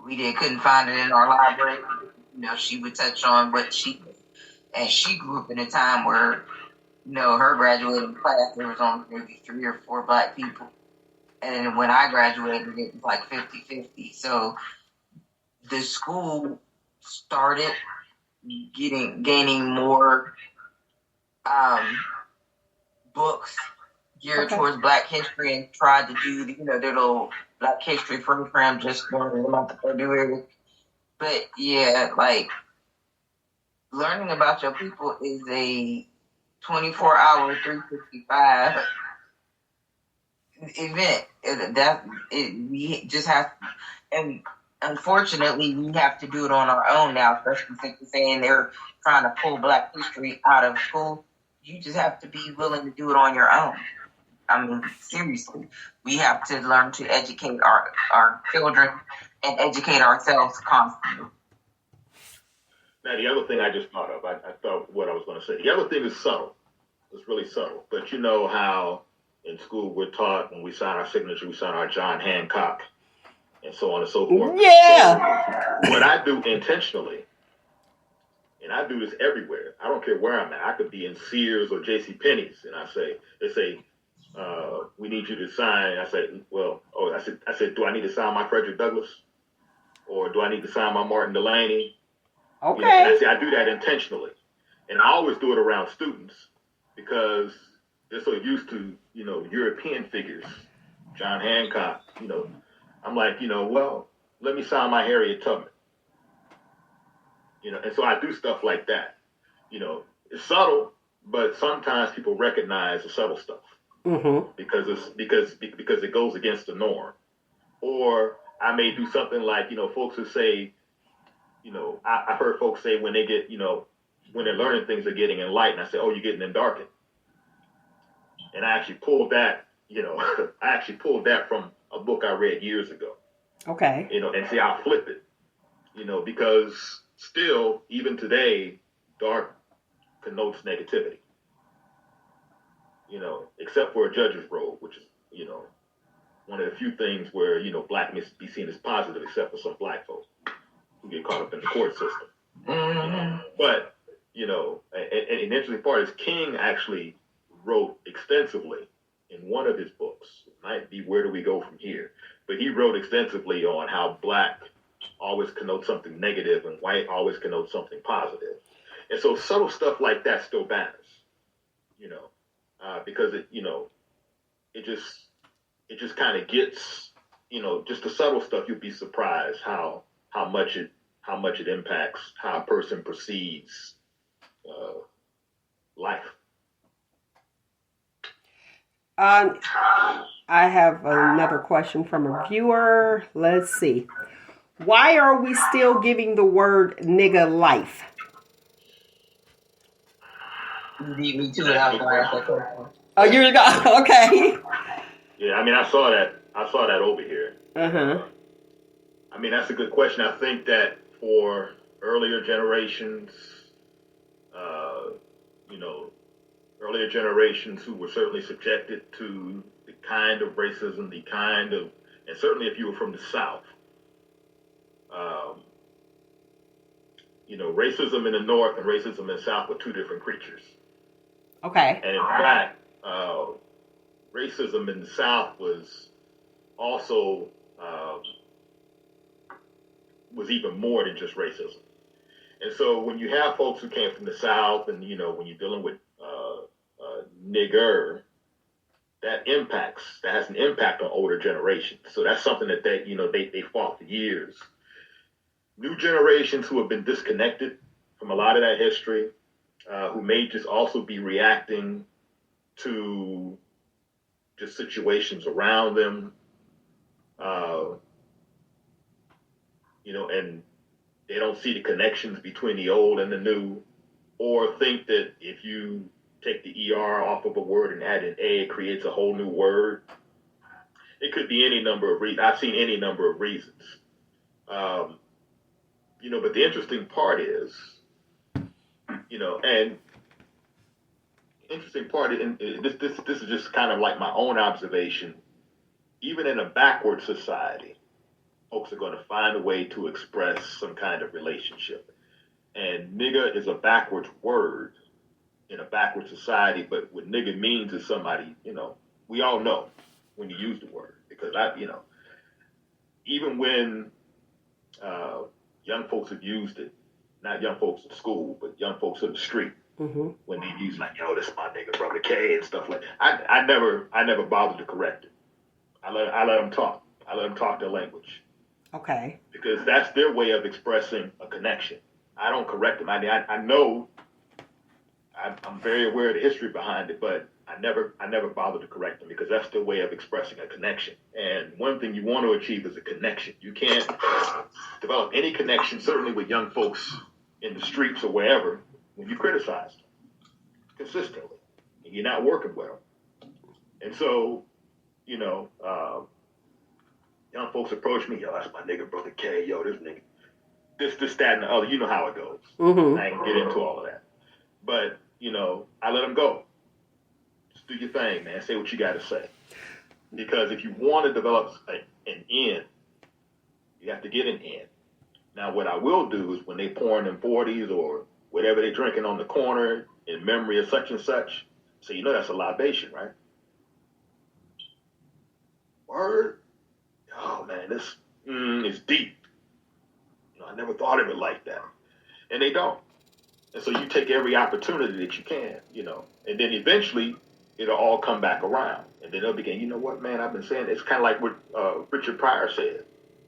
We couldn't find it in our library. She would touch on what she grew up in a time where, her graduating class, there was only maybe 3 or 4 black people. And when I graduated, it was like 50-50. So the school started gaining more books geared towards black history, and tried to do their little black history program just during the month of February. But yeah, like learning about your people is a 24-hour, 365 event. We just have, and unfortunately, we have to do it on our own now, especially since they're saying they're trying to pull black history out of school. You just have to be willing to do it on your own. I mean, seriously, we have to learn to educate our children and educate ourselves constantly. Now, the other thing I just thought of, I thought what I was going to say. The other thing is subtle. It's really subtle. But you know how in school we're taught when we sign our signature, we sign our John Hancock and so on and so forth. Yeah. So what I do intentionally, and I do this everywhere. I don't care where I'm at. I could be in Sears or J.C. Penney's, and they say, we need you to sign. I said, do I need to sign my Frederick Douglass? Or do I need to sign my Martin Delaney? Okay. I do that intentionally. And I always do it around students because they're so used to, European figures, John Hancock, I'm like, well, let me sign my Harriet Tubman. And so I do stuff like that. It's subtle, but sometimes people recognize the subtle stuff. Mm-hmm. Because it goes against the norm. Or I may do something like, folks who say, I've heard folks say when they get, when they're learning things, they're getting enlightened. I say, oh, you're getting endarkened. And I actually pulled that, from a book I read years ago. Okay. And see, I'll flip it, because still, even today, dark connotes negativity, except for a judge's robe, which is, one of the few things where, black may be seen as positive, except for some black folks who get caught up in the court system. Mm-hmm. But, and the interesting part is King actually wrote extensively in one of his books. It might be Where Do We Go From Here? But he wrote extensively on how black always connotes something negative and white always connotes something positive. And so subtle stuff like that still matters, because it just kind of gets, just the subtle stuff. You'd be surprised how much it impacts how a person perceives life. I have another question from a viewer. Let's see. Why are we still giving the word nigga life? Me too. I was going to ask that question. Oh, you're go. Okay. Yeah, I mean, I saw that over here. Uh-huh. I mean, that's a good question. I think that for earlier generations, who were certainly subjected to the kind of racism, and certainly if you were from the South, racism in the North and racism in the South were two different creatures. Okay. And in fact, racism in the South was also was even more than just racism. And so when you have folks who came from the South, and when you're dealing with nigger, that has an impact on older generations. So that's something that they fought for years. New generations who have been disconnected from a lot of that history, who may just also be reacting to just situations around them, and they don't see the connections between the old and the new, or think that if you take the ER off of a word and add an A, it creates a whole new word. It could be any number of reasons. I've seen any number of reasons. But the interesting part is, and interesting part, and this is just kind of like my own observation, even in a backward society, folks are going to find a way to express some kind of relationship. And nigga is a backwards word in a backward society, but what nigga means is somebody, we all know when you use the word, because even when young folks have used it, not young folks in school, but young folks in the street, mm-hmm. when they use like, yo, this is my nigga, brother K, and stuff like that. I never bothered to correct it. I let them talk. I let them talk their language. Okay. Because that's their way of expressing a connection. I don't correct them. I know, I'm very aware of the history behind it, but I never bothered to correct them, because that's their way of expressing a connection. And one thing you want to achieve is a connection. You can't develop any connection, certainly with young folks in the streets or wherever, when you criticize them consistently and you're not working with them. And so, young folks approach me, yo, that's my nigga, brother K, yo, this nigga, this, that, and the other. You know how it goes. Mm-hmm. I ain't gonna get into all of that. But, I let them go. Just do your thing, man. Say what you got to say. Because if you want to develop an end, you have to get an end. Now, what I will do is when they pouring them 40s or whatever they're drinking on the corner in memory of such and such, so that's a libation, right? Word? Oh, man, this is deep. I never thought of it like that. And they don't. And so you take every opportunity that you can, and then eventually it'll all come back around. And then they'll begin, you know what, man, I've been saying, it's kind of like what Richard Pryor said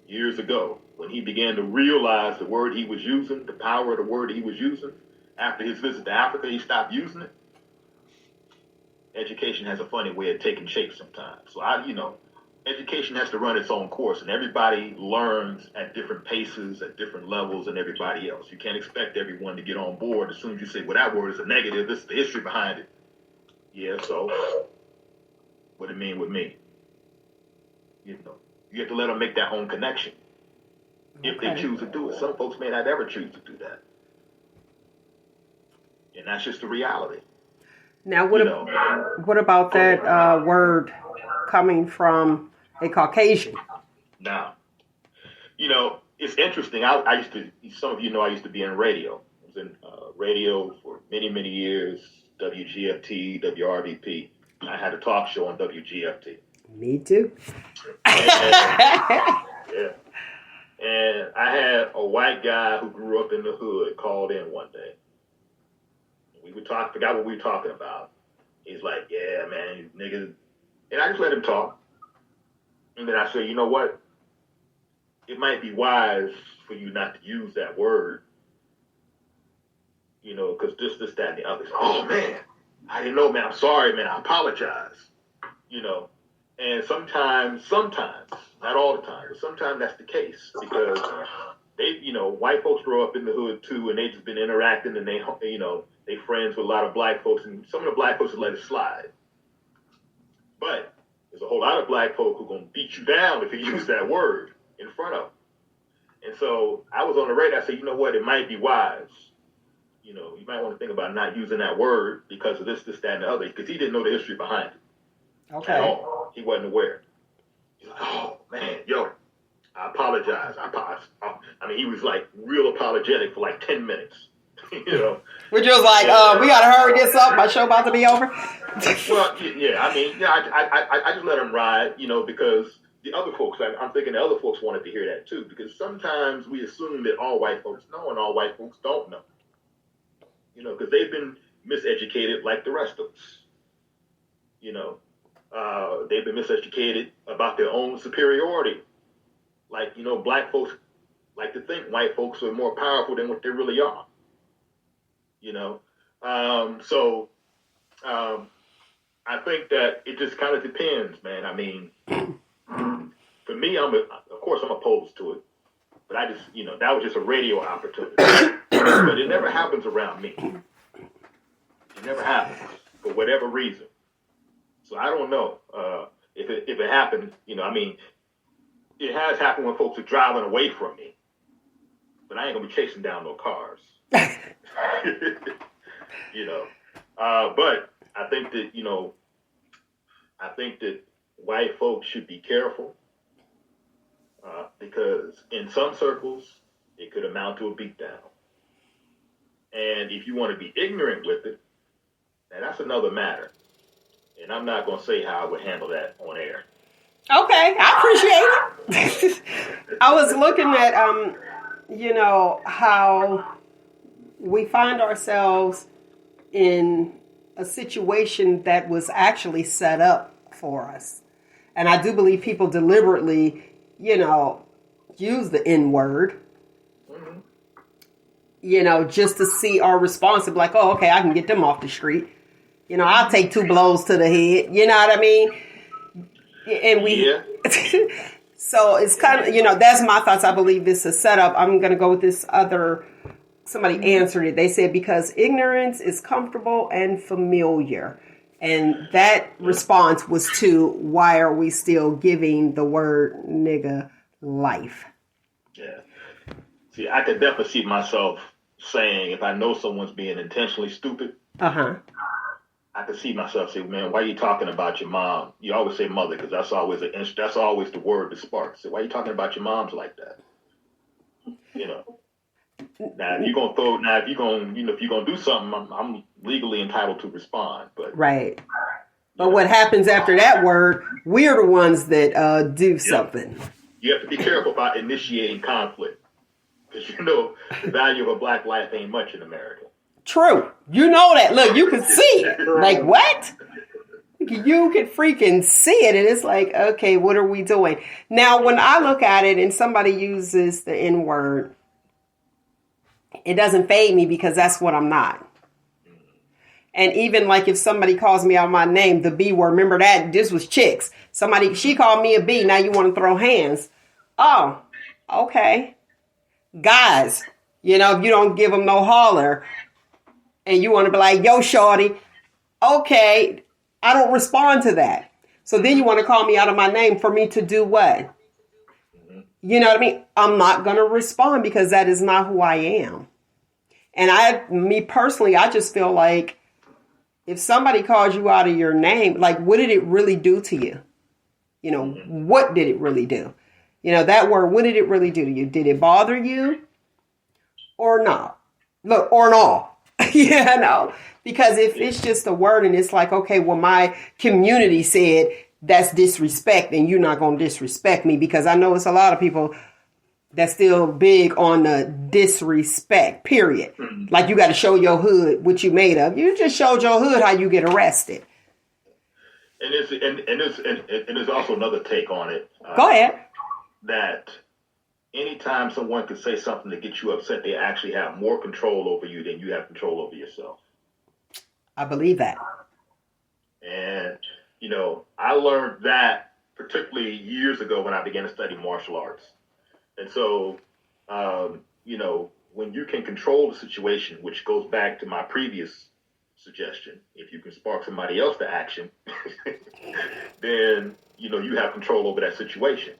years ago when he began to realize the word he was using, the power of the word he was using. After his visit to Africa, he stopped using it. Education has a funny way of taking shape sometimes. So education has to run its own course, and everybody learns at different paces, at different levels than everybody else. You can't expect everyone to get on board as soon as you say, well, that word is a negative, this is the history behind it. Yeah, so what it mean with me? You know, you have to let them make their own connection. If they choose to do it. Some folks may not ever choose to do that. And that's just the reality. Now, what about that word coming from a Caucasian? Now, you know, it's interesting. I used to, some of you know, I used to be in radio. I was in radio for many, many years, WGFT, WRVP. I had a talk show on WGFT. Me too. Yeah. And I had a white guy who grew up in the hood called in one day. We would talk, forgot what we were talking about. He's like, yeah, man, you niggas. And I just let him talk. And then I said, you know what? It might be wise for you not to use that word. You know, because this, that, and the other. Oh, man, I didn't know, man. I'm sorry, man. I apologize. You know, and sometimes, not all the time, but sometimes that's the case because they, you know, white folks grow up in the hood too, and they just been interacting, and they, you know, they friends with a lot of black folks, and some of the black folks let it slide. But there's a whole lot of black folk who are gonna beat you down if you use that word in front of them. And so I was on the radar. I said, you know what? It might be wise. You know, you might want to think about not using that word because of this, that, and the other, because he didn't know the history behind it. Okay. At all. He wasn't aware. He's like, oh, man, yo, I apologize. I mean, he was like real apologetic for like 10 minutes. You know? We're just like, we got to hurry this up. My show about to be over. Well, yeah, I mean, yeah, I just let him ride, you know, because the other folks, I'm thinking the other folks wanted to hear that too, because sometimes we assume that all white folks know and all white folks don't know. You know, because they've been miseducated like the rest of us. You know, they've been miseducated about their own superiority. Like, you know, black folks like to think white folks are more powerful than what they really are. You know, so I think that it just kind of depends, man. I mean, for me, of course, I'm opposed to it, but I just, you know, that was just a radio opportunity. But it never happens around me. It never happens for whatever reason. So I don't know if it happened. You know, I mean, it has happened when folks are driving away from me, but I ain't gonna be chasing down no cars. You know, but I think that, you know, white folks should be careful because in some circles it could amount to a beatdown. And if you want to be ignorant with it, then that's another matter. And I'm not going to say how I would handle that on air. Okay, I appreciate it. I was looking at, you know, how we find ourselves in a situation that was actually set up for us. And I do believe people deliberately, you know, use the N word, you know, just to see our response of like, oh, okay, I can get them off the street. You know, I'll take 2 blows to the head. You know what I mean? And we, yeah. So it's kind of, you know, that's my thoughts. I believe this is a setup. I'm going to go with this other, somebody answered it. They said, because ignorance is comfortable and familiar. And that response was to, why are we still giving the word nigga life? Yeah. See, I could definitely see myself saying, if I know someone's being intentionally stupid, I could see myself saying, man, why are you talking about your mom? You always say mother, because that's always the word that sparks. So why are you talking about your moms like that? You know. Now, if you're gonna do something, I'm legally entitled to respond. But right. But what happens after that word? We're the ones that do something. You have to be careful about initiating conflict. Because you know the value of a black life ain't much in America. True. You know that. Look, you can see it. Like, what? You can freaking see it. And it's like, okay, what are we doing? Now, when I look at it and somebody uses the N word, it doesn't fade me because that's what I'm not. And even like if somebody calls me out my name, the B word, remember that this was chicks. She called me a B. Now you want to throw hands. Oh, okay. Guys, if you don't give them no holler and you want to be like, yo, shorty, okay, I don't respond to that. So then you want to call me out of my name for me to do what? You know what I mean? I'm not going to respond because that is not who I am. And me personally, I just feel like if somebody calls you out of your name, like, what did it really do to you? What did it really do? That word, what did it really do to you? Did it bother you or not? Look, or not, because if it's just a word and it's like, okay, well, my community said that's disrespect and you're not going to disrespect me, because I know it's a lot of people that's still big on the disrespect, period. Like you got to show your hood what you made of. You just showed your hood how you get arrested. And there's also another take on it. Go ahead. That anytime someone can say something to get you upset, they actually have more control over you than you have control over yourself. I believe that. And, I learned that particularly years ago when I began to study martial arts. And so, when you can control the situation, which goes back to my previous suggestion, if you can spark somebody else to action, then, you have control over that situation.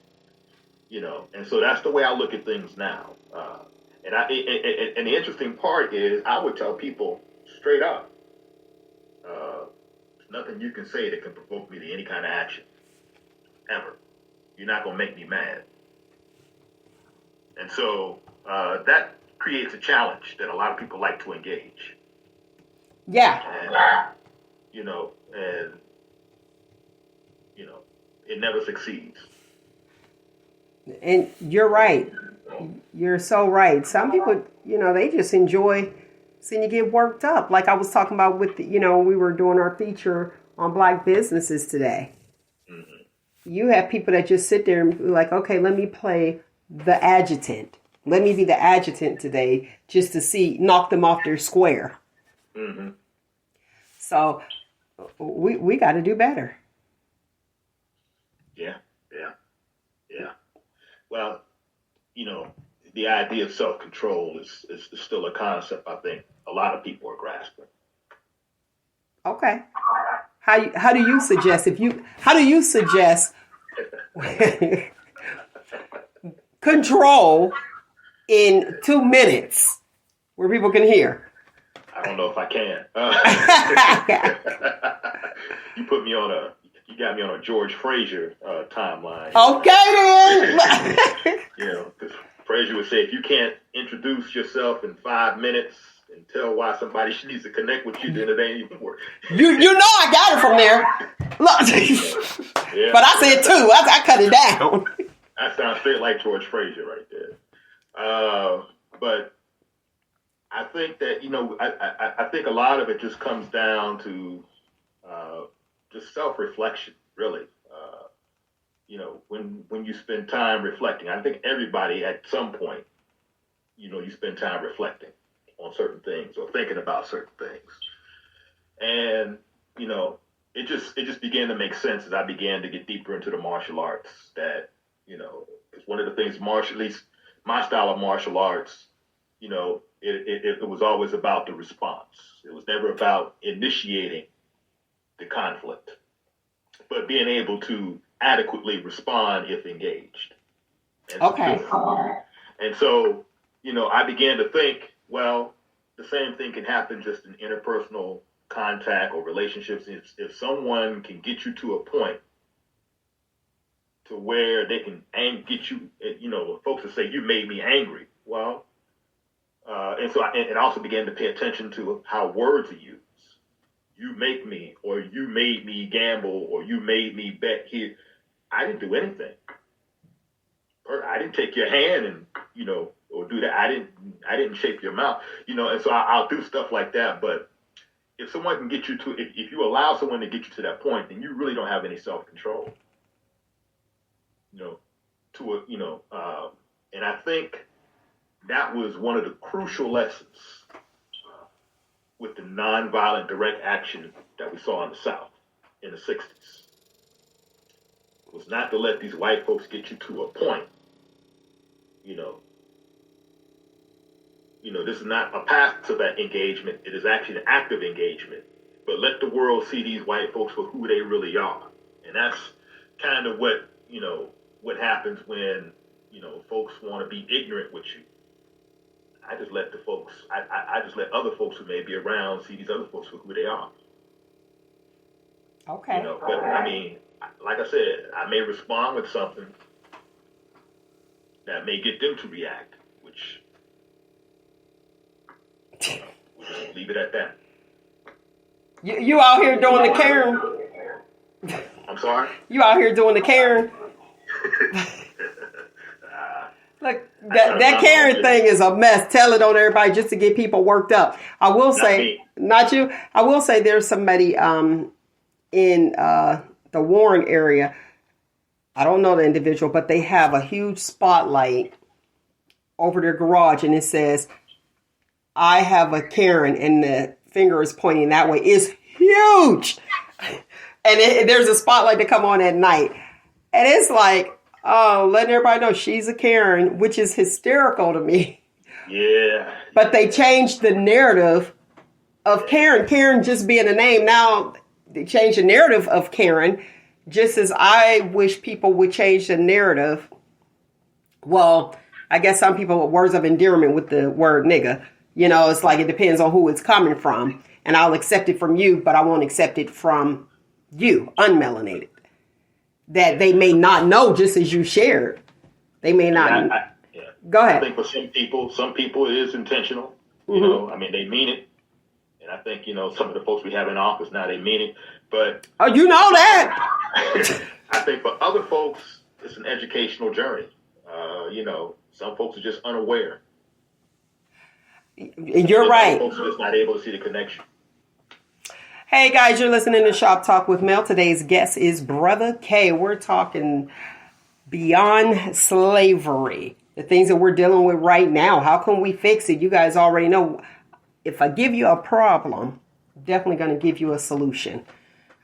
And so that's the way I look at things now. And the interesting part is I would tell people straight up, there's nothing you can say that can provoke me to any kind of action, ever. You're not going to make me mad. And so that creates a challenge that a lot of people like to engage. Yeah. And, it never succeeds. And you're right. You're so right. Some people, they just enjoy seeing you get worked up. Like I was talking about with, we were doing our feature on Black businesses today. Mm-hmm. You have people that just sit there and be like, okay, let me play the adjutant. Let me be the adjutant today just to knock them off their square. Mm-hmm. So we got to do better. Yeah. Well, the idea of self-control is still a concept I think a lot of people are grasping. Okay. How do you suggest control in 2 minutes where people can hear? I don't know if I can. You got me on a George Frazier timeline. Okay then. Because Frazier would say, if you can't introduce yourself in 5 minutes and tell why somebody needs to connect with you, then it ain't even work. You I got it from there. Look, yeah. But I said 2. I cut it down. That sounds straight like George Frazier right there. But I think that I think a lot of it just comes down to just self-reflection, really. When you spend time reflecting, I think everybody at some point, you spend time reflecting on certain things or thinking about certain things. And, it just began to make sense as I began to get deeper into the martial arts that, because one of the things at least my style of martial arts, it was always about the response. It was never about initiating the conflict, but being able to adequately respond if engaged. Okay. And so, I began to think, well, the same thing can happen just in interpersonal contact or relationships. If someone can get you to a point to where they can get you, folks will say, you made me angry. Well, and so I also began to pay attention to how words are used. You make me, or you made me gamble, or you made me bet here. I didn't do anything. I didn't take your hand and, or do that. I didn't shape your mouth, and so I'll do stuff like that. But if someone can get you to, if you allow someone to get you to that point, then you really don't have any self-control, and I think that was one of the crucial lessons with the nonviolent direct action that we saw in the South in the 60s. It was not to let these white folks get you to a point. This is not a path to that engagement. It is actually an active engagement. But let the world see these white folks for who they really are. And that's kind of what happens when, folks want to be ignorant with you. I just let I just let other folks who may be around see these other folks for who they are. Okay. But I mean, like I said, I may respond with something that may get them to react, which we'll just leave it at that. You out here doing the Karen? I'm sorry? You out here doing the Karen? Look, that Karen thing is a mess. Tell it on everybody just to get people worked up. I will say, not you. I will say there's somebody in the Warren area. I don't know the individual, but they have a huge spotlight over their garage, and it says, "I have a Karen," and the finger is pointing that way. It's huge, and there's a spotlight to come on at night, and it's like, oh, letting everybody know she's a Karen, which is hysterical to me. Yeah. But they changed the narrative of Karen. Karen just being a name. Now they changed the narrative of Karen, just as I wish people would change the narrative. Well, I guess some people with words of endearment with the word nigga. It's like it depends on who it's coming from. And I'll accept it from you, but I won't accept it from you, unmelanated. That they may not know, just as you shared. They may not. Go ahead. I think for some people it is intentional. Mm-hmm. I mean, they mean it. And I think, some of the folks we have in office now, they mean it. But oh, you know that. I think for other folks, it's an educational journey. Some folks are just unaware. You're right. Folks are just not able to see the connection. Hey guys, you're listening to Shop Talk with Mel. Today's guest is Brother K. We're talking beyond slavery, the things that we're dealing with right now. How can we fix it? You guys already know. If I give you a problem, I'm definitely going to give you a solution.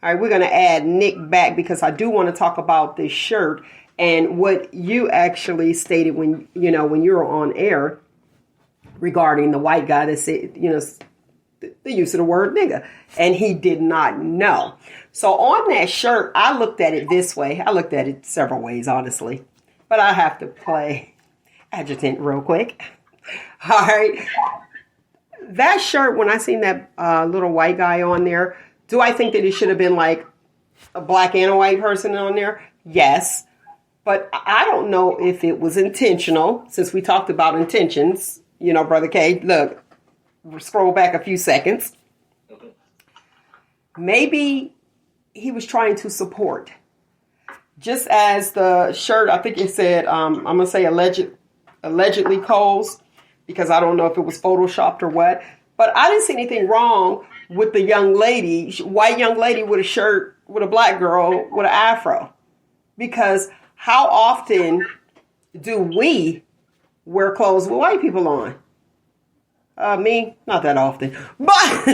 All right, we're going to add Nick back because I do want to talk about this shirt and what you actually stated when you were on air regarding the white guy that said, the use of the word nigga, and he did not know. So on that shirt, I looked at it this way. I looked at it several ways, honestly, but I have to play adjutant real quick. All right. That shirt, when I seen that little white guy on there, do I think that it should have been like a black and a white person on there? Yes. But I don't know if it was intentional, since we talked about intentions. Brother K, look, scroll back a few seconds. Maybe he was trying to support. Just as the shirt, I think it said, I'm going to say allegedly Coles, because I don't know if it was photoshopped or what. But I didn't see anything wrong with the young lady, white young lady with a shirt with a black girl with an afro. Because how often do we wear clothes with white people on? Me, not that often. But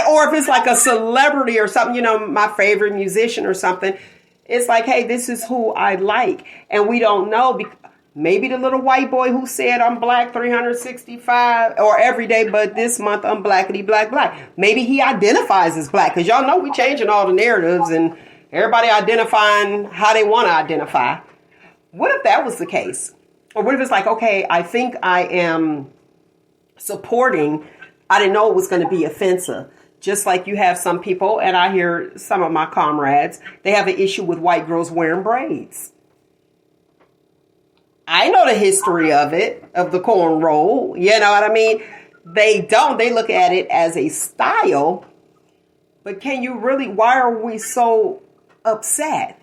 or if it's like a celebrity or something, my favorite musician or something, it's like, hey, this is who I like. And we don't know. Maybe the little white boy who said I'm black 365 or every day, but this month I'm blackity black. Maybe he identifies as black, because y'all know we changing all the narratives and everybody identifying how they want to identify. What if that was the case? Or what if it's like, okay, I think I am supporting, I didn't know it was going to be offensive. Just like you have some people, and I hear some of my comrades, they have an issue with white girls wearing braids. I know the history of it, of the cornrow. You know what I mean? They don't. They look at it as a style. But can you really, why are we so upset?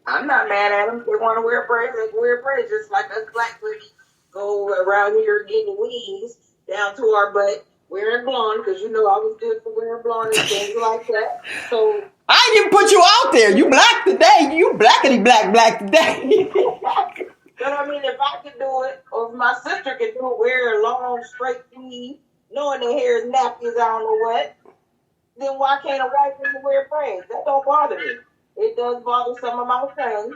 I'm not mad at them. If they want to wear braids, they can wear braids. Just like us black women go around here getting weaves down to our butt, wearing blonde, because I was good for wearing blonde and things like that. So I didn't even put you out there. You black today. You blackity black today. But I mean, if I could do it, or if my sister could do it, wear a long, straight weave, knowing their hair is nappy as I don't know what, then why can't a white woman wear braids? That don't bother me. It does bother some of my friends.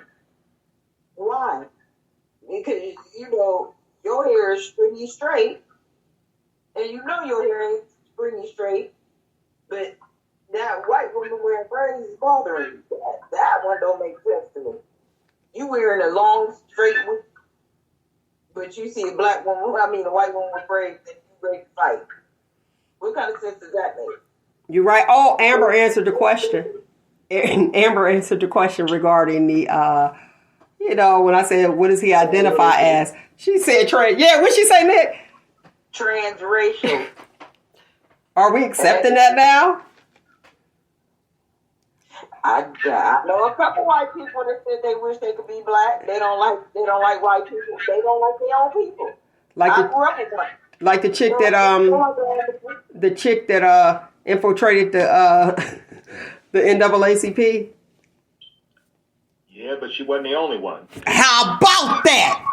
Why? Because, you know, your hair is stringy straight, and you know your hair is stringy straight, but that white woman wearing braids is bothering you. That one don't make sense to me. You wearing a long, straight wig, but you see a black woman, a white woman with braids, and you ready to fight. What kind of sense does that make? You're right. Oh, Amber answered the question. Amber answered the question regarding the, when I said, what does he identify as? She said trans. Yeah, what'd she say, Nick? Transracial. Are we accepting that now? I know a couple white people that said they wish they could be black. They don't like white people. They don't like their own people. I grew up with one. Like the chick that infiltrated the NAACP. Yeah, but she wasn't the only one. How about that?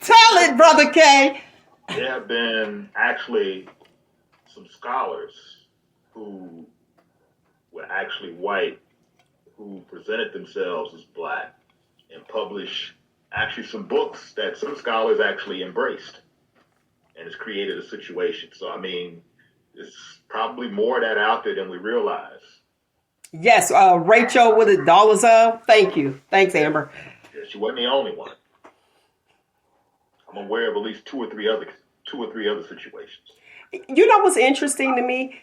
Tell it, Brother K. There have been actually some scholars who were actually white who presented themselves as black and published actually some books that some scholars actually embraced, and it's created a situation. So, I mean, there's probably more of that out there than we realize. Yes, Rachel with a dollars up. Thank you. Thanks, Amber. Yeah, she wasn't the only one. I'm aware of at least two or three other situations. You know what's interesting to me?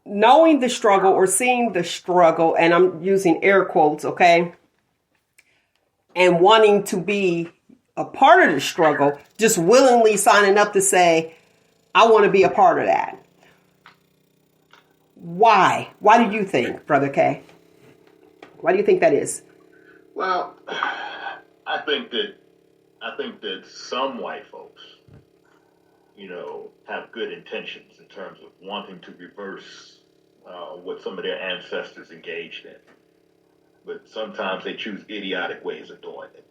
Knowing the struggle or seeing the struggle, and I'm using air quotes, okay? And wanting to be a part of the struggle, just willingly signing up to say, I want to be a part of that. Why? Why do you think, Brother K? Why do you think that is? Well, I think that some white folks, have good intentions in terms of wanting to reverse what some of their ancestors engaged in. But sometimes they choose idiotic ways of doing it.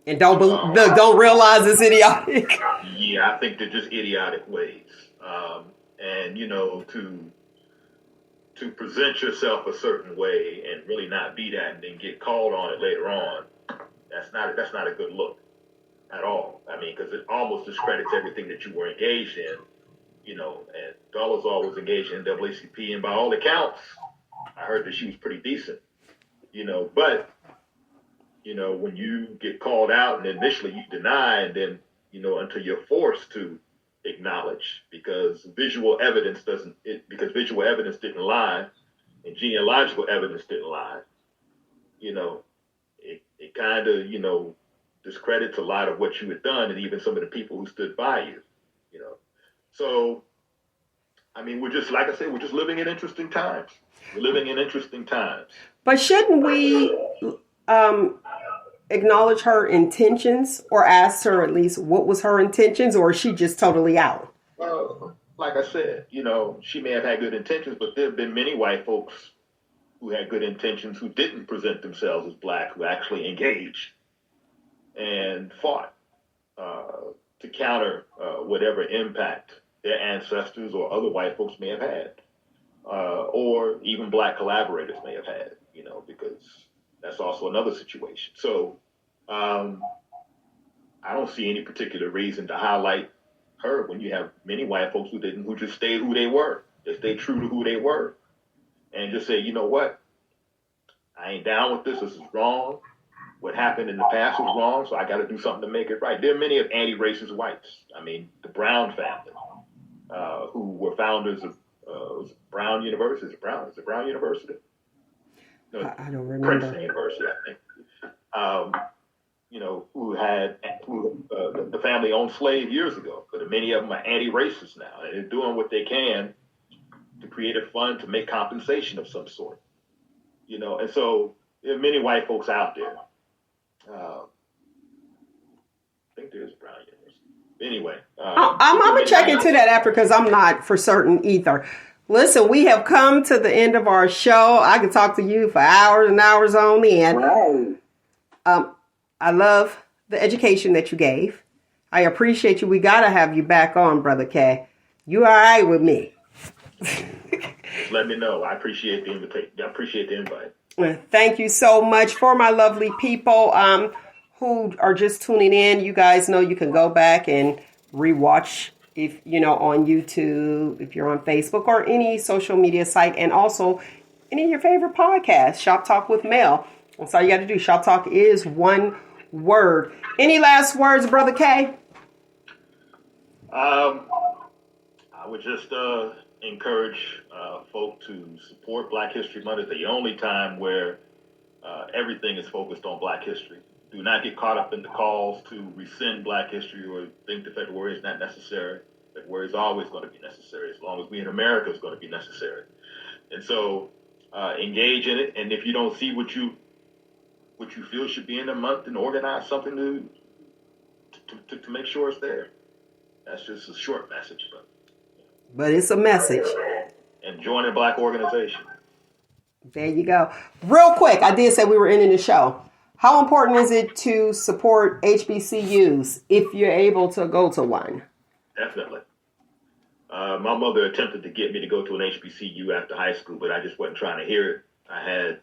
And don't realize it's idiotic. Yeah, I think they're just idiotic ways. To present yourself a certain way and really not be that and then get called on it later on, that's not a good look at all. I mean, because it almost discredits everything that you were engaged in, and Dolezal was engaged in NAACP, and by all accounts, I heard that she was pretty decent, but, when you get called out and initially you deny, and then, until you're forced to acknowledge, because visual evidence didn't lie, and genealogical evidence didn't lie, it kind of, discredits a lot of what you had done, and even some of the people who stood by you, So, I mean, we're just living in interesting times. We're living in interesting times. But shouldn't we acknowledge her intentions, or ask her at least what was her intentions, or is she just totally out? Well, like I said, she may have had good intentions, but there have been many white folks who had good intentions who didn't present themselves as black, who actually engaged and fought to counter whatever impact their ancestors or other white folks may have had, or even black collaborators may have had, because that's also another situation. So I don't see any particular reason to highlight her when you have many white folks who just stayed who they were. They stayed true to who they were, and just say, you know what, I ain't down with this. This is wrong. What happened in the past was wrong, so I got to do something to make it right. There are many of anti-racist whites. I mean, the Brown family, who were founders of Brown University. Is it Brown University? No, I don't remember. Princeton University, I think. The family owned slaves years ago, but many of them are anti-racist now, and they're doing what they can to create a fund to make compensation of some sort. And so there are many white folks out there. I think there's Brown University. Anyway. I'm going to check into that after, because I'm not for certain either. Listen, we have come to the end of our show. I could talk to you for hours and hours on end. Right. I love the education that you gave. I appreciate you. We got to have you back on, Brother K. You all right with me? Let me know. I appreciate the invitation. I appreciate the invite. Thank you so much. For my lovely people who are just tuning in, you guys know you can go back and rewatch if on YouTube, if you're on Facebook or any social media site, and also any of your favorite podcasts. Shop Talk with Mel. That's all you got to do. Shop Talk is one word. Any last words, Brother K? I would just encourage folk to support Black History Month. It's the only time where everything is focused on Black history. Do not get caught up in the calls to rescind Black history or think that February is not necessary. February is always going to be necessary as long as we in America is going to be necessary. And so engage in it. And if you don't see what you feel should be in the month, then organize something to make sure it's there. That's just a short message, but it's a message. And join a Black organization. There you go. Real quick, I did say we were ending the show. How important is it to support HBCUs if you're able to go to one? Definitely. My mother attempted to get me to go to an HBCU after high school, but I just wasn't trying to hear it. I had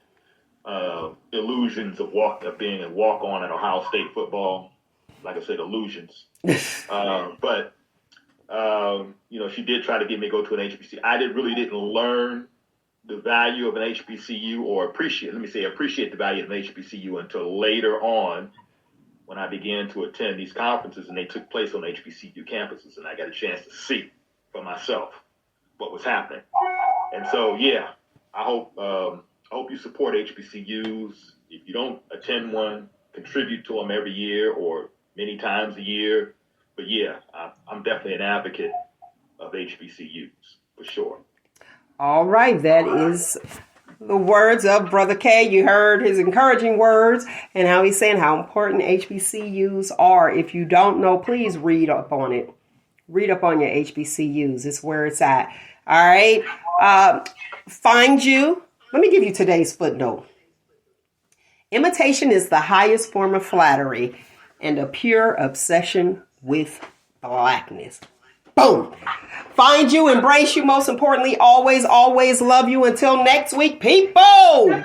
illusions of being a walk-on at Ohio State football. Like I said, illusions. But she did try to get me to go to an HBCU. I really didn't learn the value of an HBCU or appreciate the value of an HBCU until later on when I began to attend these conferences, and they took place on HBCU campuses, and I got a chance to see for myself what was happening. And so, yeah, I hope you support HBCUs. If you don't attend one, contribute to them every year or many times a year. But yeah, I'm definitely an advocate of HBCUs for sure. All right, that is the words of Brother K. You heard his encouraging words and how he's saying how important HBCUs are. If you don't know, please read up on it. Read up on your HBCUs. It's where it's at. All right. Find you. Let me give you today's footnote. Imitation is the highest form of flattery and a pure obsession with Blackness. Boom. Find you, embrace you, most importantly, always, always love you. Until next week, people.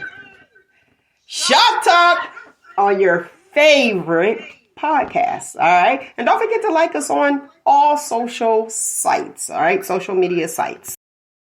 Shop Talk on your favorite podcast. All right. And don't forget to like us on all social sites. All right. Social media sites.